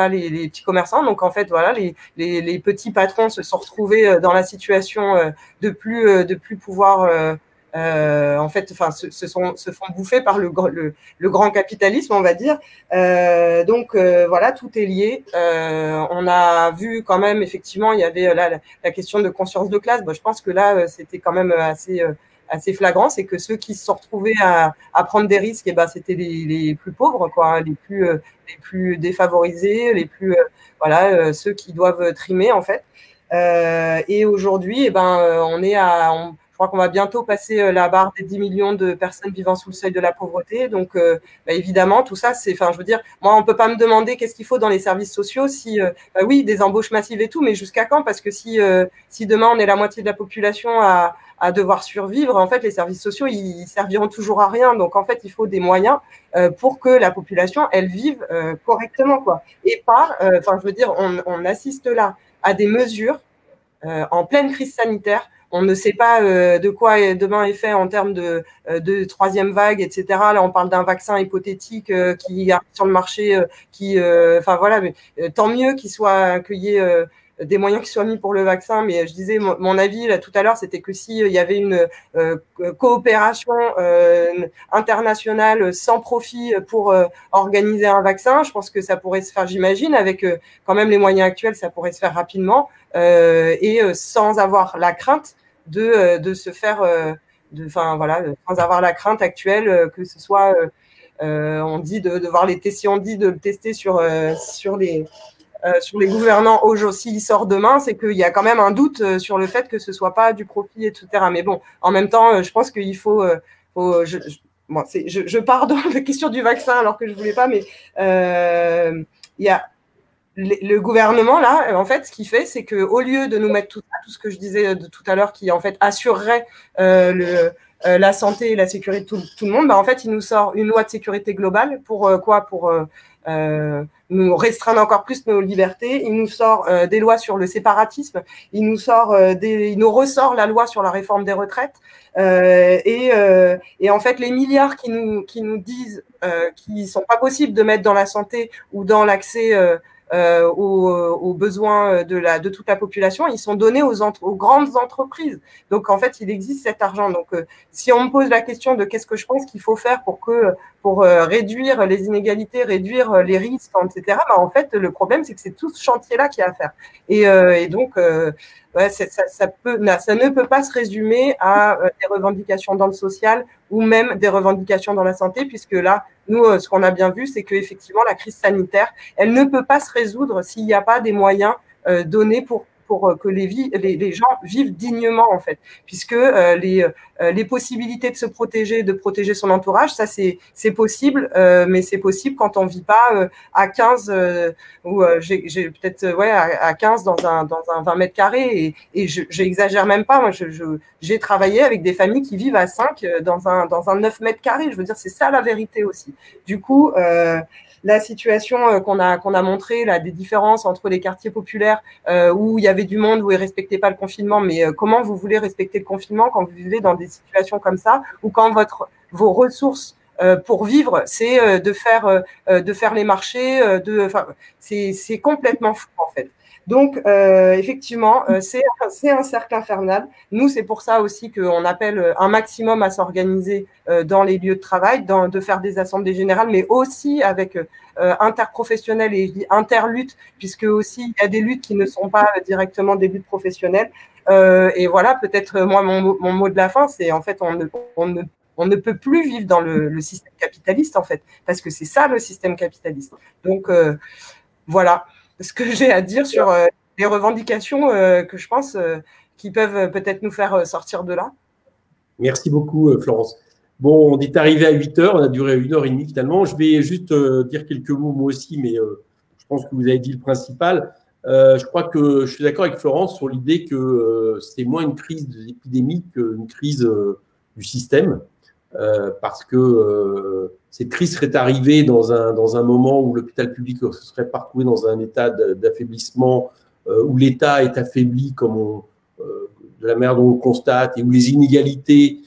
S3: les petits commerçants. Donc en fait, voilà, les petits patrons se sont retrouvés dans la situation de plus pouvoir en fait, enfin, se font bouffer par le grand capitalisme, on va dire. Donc voilà, tout est lié. On a vu quand même, effectivement, il y avait là la question de conscience de classe. Je pense que là, c'était quand même assez flagrant, c'est que ceux qui se sont retrouvés à prendre des risques, c'était les plus pauvres, quoi, les plus défavorisés, les plus voilà, ceux qui doivent trimer en fait. Et aujourd'hui, on est je crois qu'on va bientôt passer la barre des 10 millions de personnes vivant sous le seuil de la pauvreté. Donc, évidemment, tout ça, je veux dire, moi, on peut pas me demander qu'est-ce qu'il faut dans les services sociaux si, oui, des embauches massives et tout, mais jusqu'à quand? Parce que si demain, on est la moitié de la population à devoir survivre, en fait, les services sociaux, ils serviront toujours à rien. Donc, en fait, il faut des moyens pour que la population, elle vive correctement, quoi. Et pas, je veux dire, on assiste là à des mesures en pleine crise sanitaire on ne sait pas de quoi demain est fait en termes de troisième vague, etc. Là, on parle d'un vaccin hypothétique qui arrive sur le marché, enfin voilà, mais tant mieux qu'il y ait des moyens qui soient mis pour le vaccin, mais je disais, mon avis là tout à l'heure, c'était que s'il y avait une coopération internationale sans profit pour organiser un vaccin, je pense que ça pourrait se faire, j'imagine, avec quand même les moyens actuels, ça pourrait se faire rapidement et sans avoir la crainte de se faire, enfin voilà, sans avoir la crainte actuelle que ce soit, on dit de voir les tests, si on dit de le tester sur les gouvernants aujourd'hui, s'il sort demain, c'est qu'il y a quand même un doute sur le fait que ce soit pas du profit, etc. Mais bon, en même temps, je pense qu'il faut je pars dans la question du vaccin alors que je voulais pas, mais il y a le gouvernement là, en fait, ce qu'il fait, c'est que au lieu de nous mettre tout ce que je disais de tout à l'heure, qui en fait assurerait la santé et la sécurité de tout le monde, bah, en fait, il nous sort une loi de sécurité globale pour quoi? Pour nous restreindre encore plus nos libertés. Il nous sort des lois sur le séparatisme. Il nous sort il nous ressort la loi sur la réforme des retraites. Et en fait, les milliards qui nous disent qu'ils sont pas possibles de mettre dans la santé ou dans l'accès aux besoins de toute la population, ils sont donnés aux grandes entreprises. Donc, en fait, il existe cet argent. Donc, si on me pose la question de qu'est-ce que je pense qu'il faut faire pour réduire les inégalités, réduire les risques, etc., bah, en fait, le problème, c'est que c'est tout ce chantier-là qu'il y a à faire. Et donc, ouais, ça ne peut pas se résumer à des revendications dans le social ou même des revendications dans la santé, puisque là, nous, ce qu'on a bien vu, c'est qu'effectivement, la crise sanitaire, elle ne peut pas se résoudre s'il n'y a pas des moyens donnés pour que les gens vivent dignement, en fait, puisque les possibilités de se protéger, de protéger son entourage, ça, c'est possible, mais c'est possible quand on vit pas à 15 ou j'ai peut-être à 15 dans un 20 mètres carrés, et j'exagère même pas. Moi, j'ai travaillé avec des familles qui vivent à 5 dans un 9 mètres carrés. Je veux dire, c'est ça la vérité aussi. Du coup, la situation qu'on a montré là, des différences entre les quartiers populaires où il y avait du monde, où ils respectaient pas le confinement, mais comment vous voulez respecter le confinement quand vous vivez dans des situations comme ça, ou quand vos ressources pour vivre, c'est de faire les marchés, c'est complètement fou en fait. Donc, effectivement, c'est un cercle infernal. Nous, c'est pour ça aussi qu'on appelle un maximum à s'organiser dans les lieux de travail, de faire des assemblées générales, mais aussi avec interprofessionnels et interluttes, puisque aussi il y a des luttes qui ne sont pas directement des luttes professionnelles. Et voilà, peut-être moi, mon mot de la fin, c'est en fait, on ne peut plus vivre dans le système capitaliste, en fait, parce que c'est ça le système capitaliste. Donc, voilà ce que j'ai à dire sur les revendications que je pense qui peuvent peut-être nous faire sortir de là.
S2: Merci beaucoup, Florence. Bon, on est arrivé à 8 heures, on a duré 1h30 finalement. Je vais juste dire quelques mots moi aussi, mais je pense que vous avez dit le principal. Je crois que je suis d'accord avec Florence sur l'idée que c'est moins une crise épidémique qu'une crise du système. Parce que cette crise serait arrivée dans un moment où l'hôpital public se serait parcouru dans un état d'affaiblissement, où l'État est affaibli de la manière dont on constate, et où les inégalités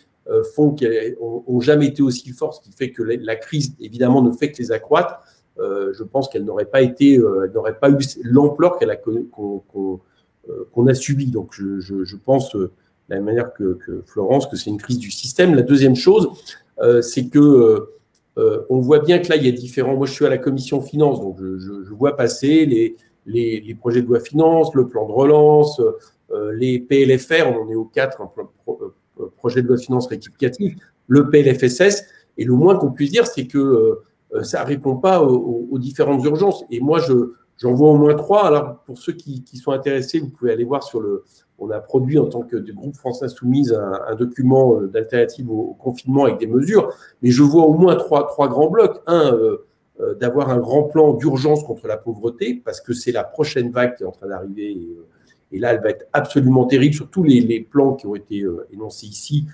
S2: font qu'elles n'ont jamais été aussi fortes, ce qui fait que la crise, évidemment, ne fait que les accroître. Je pense qu'elle n'aurait pas eu l'ampleur qu'on a subie. Donc, je pense de la même manière que Florence, que c'est une crise du système. La deuxième chose, c'est que on voit bien que là, il y a différents... Moi, je suis à la commission finance, donc je vois passer les projets de loi finance, le plan de relance, les PLFR, on en est aux 4, projet de loi de finances rectificatif, le PLFSS, et le moins qu'on puisse dire, c'est que ça ne répond pas aux différentes urgences. Et moi, j'en vois au moins 3. Alors, pour ceux qui sont intéressés, vous pouvez aller voir on a produit en tant que groupe France Insoumise un document d'alternative au confinement avec des mesures, mais je vois au moins trois grands blocs. D'avoir un grand plan d'urgence contre la pauvreté, parce que c'est la prochaine vague qui est en train d'arriver, et là, elle va être absolument terrible sur tous les plans qui ont été énoncés ici,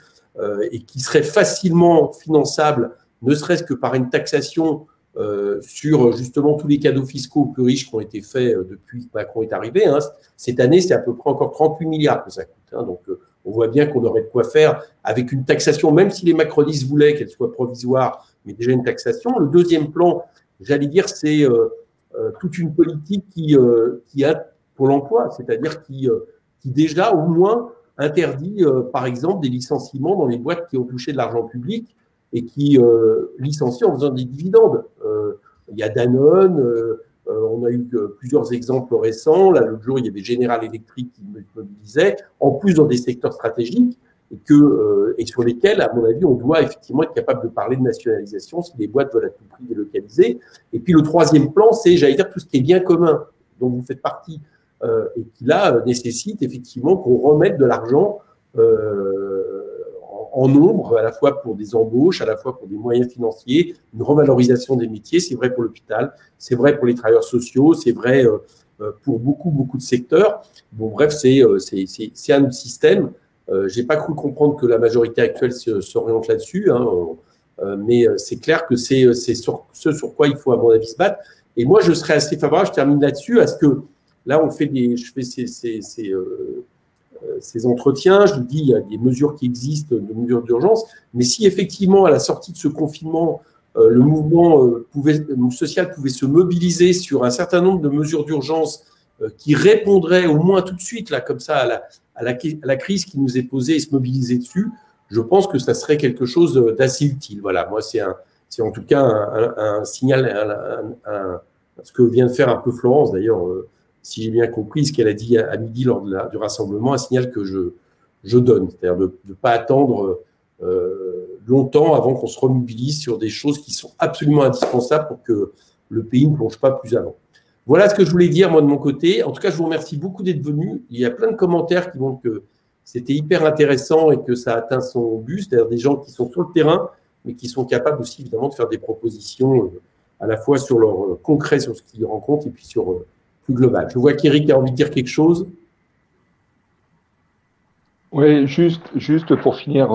S2: et qui seraient facilement finançables, ne serait-ce que par une taxation sur justement tous les cadeaux fiscaux plus riches qui ont été faits depuis que Macron est arrivé. Cette année, c'est à peu près encore 38 milliards que ça coûte. Donc, on voit bien qu'on aurait de quoi faire avec une taxation, même si les macronistes voulaient qu'elle soit provisoire, mais déjà une taxation. Le deuxième plan, j'allais dire, c'est toute une politique qui a pour l'emploi, c'est-à-dire qui déjà au moins interdit, par exemple, des licenciements dans les boîtes qui ont touché de l'argent public et qui licencient en faisant des dividendes. Il y a Danone, on a eu plusieurs exemples récents. Là, l'autre jour, il y avait General Electric qui mobilisait, en plus dans des secteurs stratégiques et sur lesquels, à mon avis, on doit effectivement être capable de parler de nationalisation si les boîtes veulent à tout prix délocaliser. Et puis le troisième plan, c'est, j'allais dire, tout ce qui est bien commun, dont vous faites partie, et qui là nécessite effectivement qu'on remette de l'argent en nombre, à la fois pour des embauches, à la fois pour des moyens financiers, une revalorisation des métiers. C'est vrai pour l'hôpital, c'est vrai pour les travailleurs sociaux, c'est vrai pour beaucoup de secteurs. Bon, bref, c'est un système. J'ai pas cru comprendre que la majorité actuelle s'oriente là-dessus, hein, mais c'est clair que c'est ce sur quoi il faut, à mon avis, se battre. Et moi, je serais assez favorable, je termine là-dessus, à ce que là, je fais ces entretiens, je vous dis, il y a des mesures qui existent, des mesures d'urgence, mais si effectivement, à la sortie de ce confinement, le mouvement social pouvait se mobiliser sur un certain nombre de mesures d'urgence qui répondraient au moins tout de suite, là, comme ça, à la crise qui nous est posée et se mobiliser dessus, je pense que ça serait quelque chose d'assez utile. Voilà, moi, c'est en tout cas un signal, ce que vient de faire un peu Florence, d'ailleurs, si j'ai bien compris, ce qu'elle a dit à midi lors du rassemblement, un signal que je donne, c'est-à-dire de ne pas attendre longtemps avant qu'on se remobilise sur des choses qui sont absolument indispensables pour que le pays ne plonge pas plus avant. Voilà ce que je voulais dire, moi, de mon côté. En tout cas, je vous remercie beaucoup d'être venus. Il y a plein de commentaires qui montrent que c'était hyper intéressant et que ça a atteint son but, c'est-à-dire des gens qui sont sur le terrain, mais qui sont capables aussi, évidemment, de faire des propositions à la fois sur leur concret, sur ce qu'ils rencontrent, et puis sur plus global. Je vois qu'Éric a envie de dire quelque chose.
S4: Oui, juste pour finir,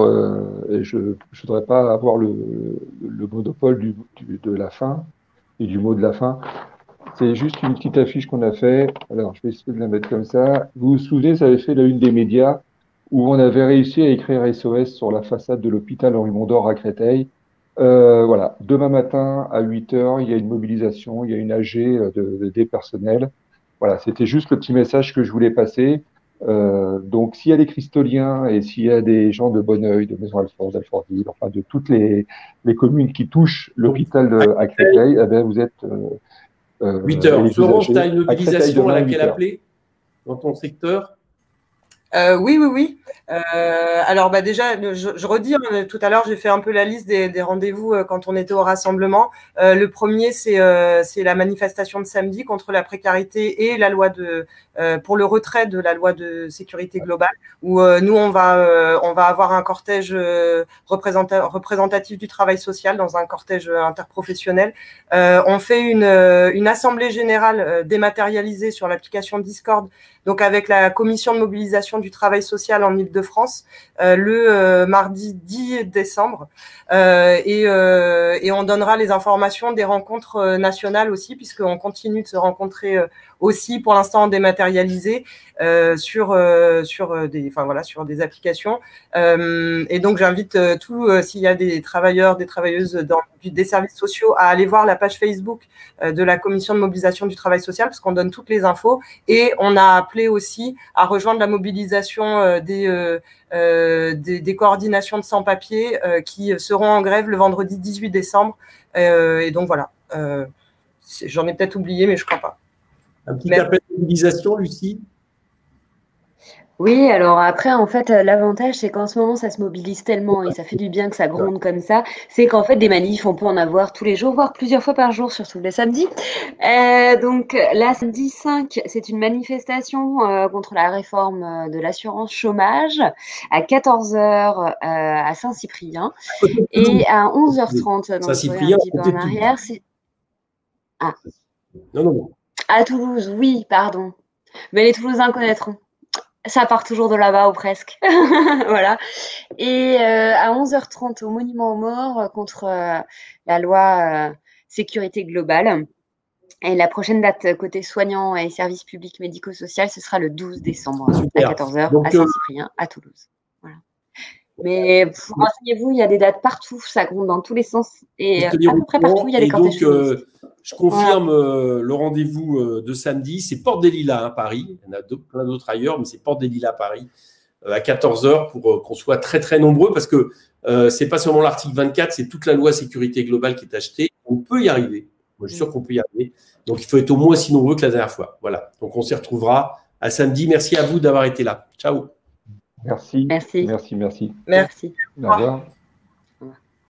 S4: je ne voudrais pas avoir le monopole de la fin et du mot de la fin. C'est juste une petite affiche qu'on a fait. Alors, je vais essayer de la mettre comme ça. Vous vous souvenez, ça avait fait la une des médias où on avait réussi à écrire SOS sur la façade de l'hôpital Henri Mondor à Créteil. Voilà, demain matin à 8 h, il y a une mobilisation, il y a une AG des personnels. Voilà, c'était juste le petit message que je voulais passer. Donc, s'il y a des Cristoliens et s'il y a des gens de Bonneuil, de Maison-Alfort, d'Alfortville, enfin de toutes les communes qui touchent l'hôpital à Créteil, eh bien, vous êtes
S2: 8 h. Florence, tu as une mobilisation à laquelle appeler dans ton secteur?
S3: Oui. Alors déjà, je redis, tout à l'heure, j'ai fait un peu la liste des rendez-vous quand on était au rassemblement. Le premier, c'est la manifestation de samedi contre la précarité et la loi pour le retrait de la loi de sécurité globale, où nous, on va avoir un cortège représentatif du travail social dans un cortège interprofessionnel. On fait une assemblée générale dématérialisée sur l'application Discord, donc avec la commission de mobilisation du travail social en Île-de-France, le mardi 10 décembre. Et on donnera les informations des rencontres nationales aussi, puisqu'on continue de se rencontrer aussi, pour l'instant dématérialisé, sur des applications. Et donc j'invite s'il y a des travailleurs, des travailleuses des services sociaux, à aller voir la page Facebook de la commission de mobilisation du travail social, parce qu'on donne toutes les infos. Et on a appelé aussi à rejoindre la mobilisation des coordinations de sans-papiers qui seront en grève le vendredi 18 décembre. Et donc voilà, j'en ai peut-être oublié, mais je ne crois pas.
S2: Un petit appel de mobilisation, Lucie?
S1: Oui, alors après, en fait, l'avantage, c'est qu'en ce moment, ça se mobilise tellement et ça fait du bien que ça gronde comme ça. C'est qu'en fait, des manifs, on peut en avoir tous les jours, voire plusieurs fois par jour, surtout les samedis. Donc là, samedi 5, c'est une manifestation contre la réforme de l'assurance chômage à 14 h à Saint-Cyprien. Et à 11 h 30, donc
S2: Saint-Cyprien,
S1: un petit peu en arrière, c'est... Ah.
S2: Non.
S1: À Toulouse, oui, pardon. Mais les Toulousains connaîtront. Ça part toujours de là-bas ou presque. Voilà. Et à 11 h 30 au Monument aux Morts contre la loi sécurité globale. Et la prochaine date côté soignants et services publics médico-sociaux, ce sera le 12 décembre. Super. À 14 h à Saint-Cyprien, à Toulouse. Mais renseignez-vous, il y a des dates partout, ça gronde dans tous les sens. Et à peu près partout, il y a des cortèges.
S2: Donc, je confirme le rendez-vous de samedi. C'est Porte des Lilas à Paris. Il y en a plein d'autres ailleurs, mais c'est Porte des Lilas à Paris à 14 h pour qu'on soit très, très nombreux parce que ce n'est pas seulement l'article 24, c'est toute la loi sécurité globale qui est achetée. On peut y arriver. Moi, je suis sûr qu'on peut y arriver. Donc, il faut être au moins aussi nombreux que la dernière fois. Voilà. Donc, on s'y retrouvera à samedi. Merci à vous d'avoir été là. Ciao.
S4: Merci.
S1: Merci.
S4: Merci.
S1: Merci.
S4: Au revoir.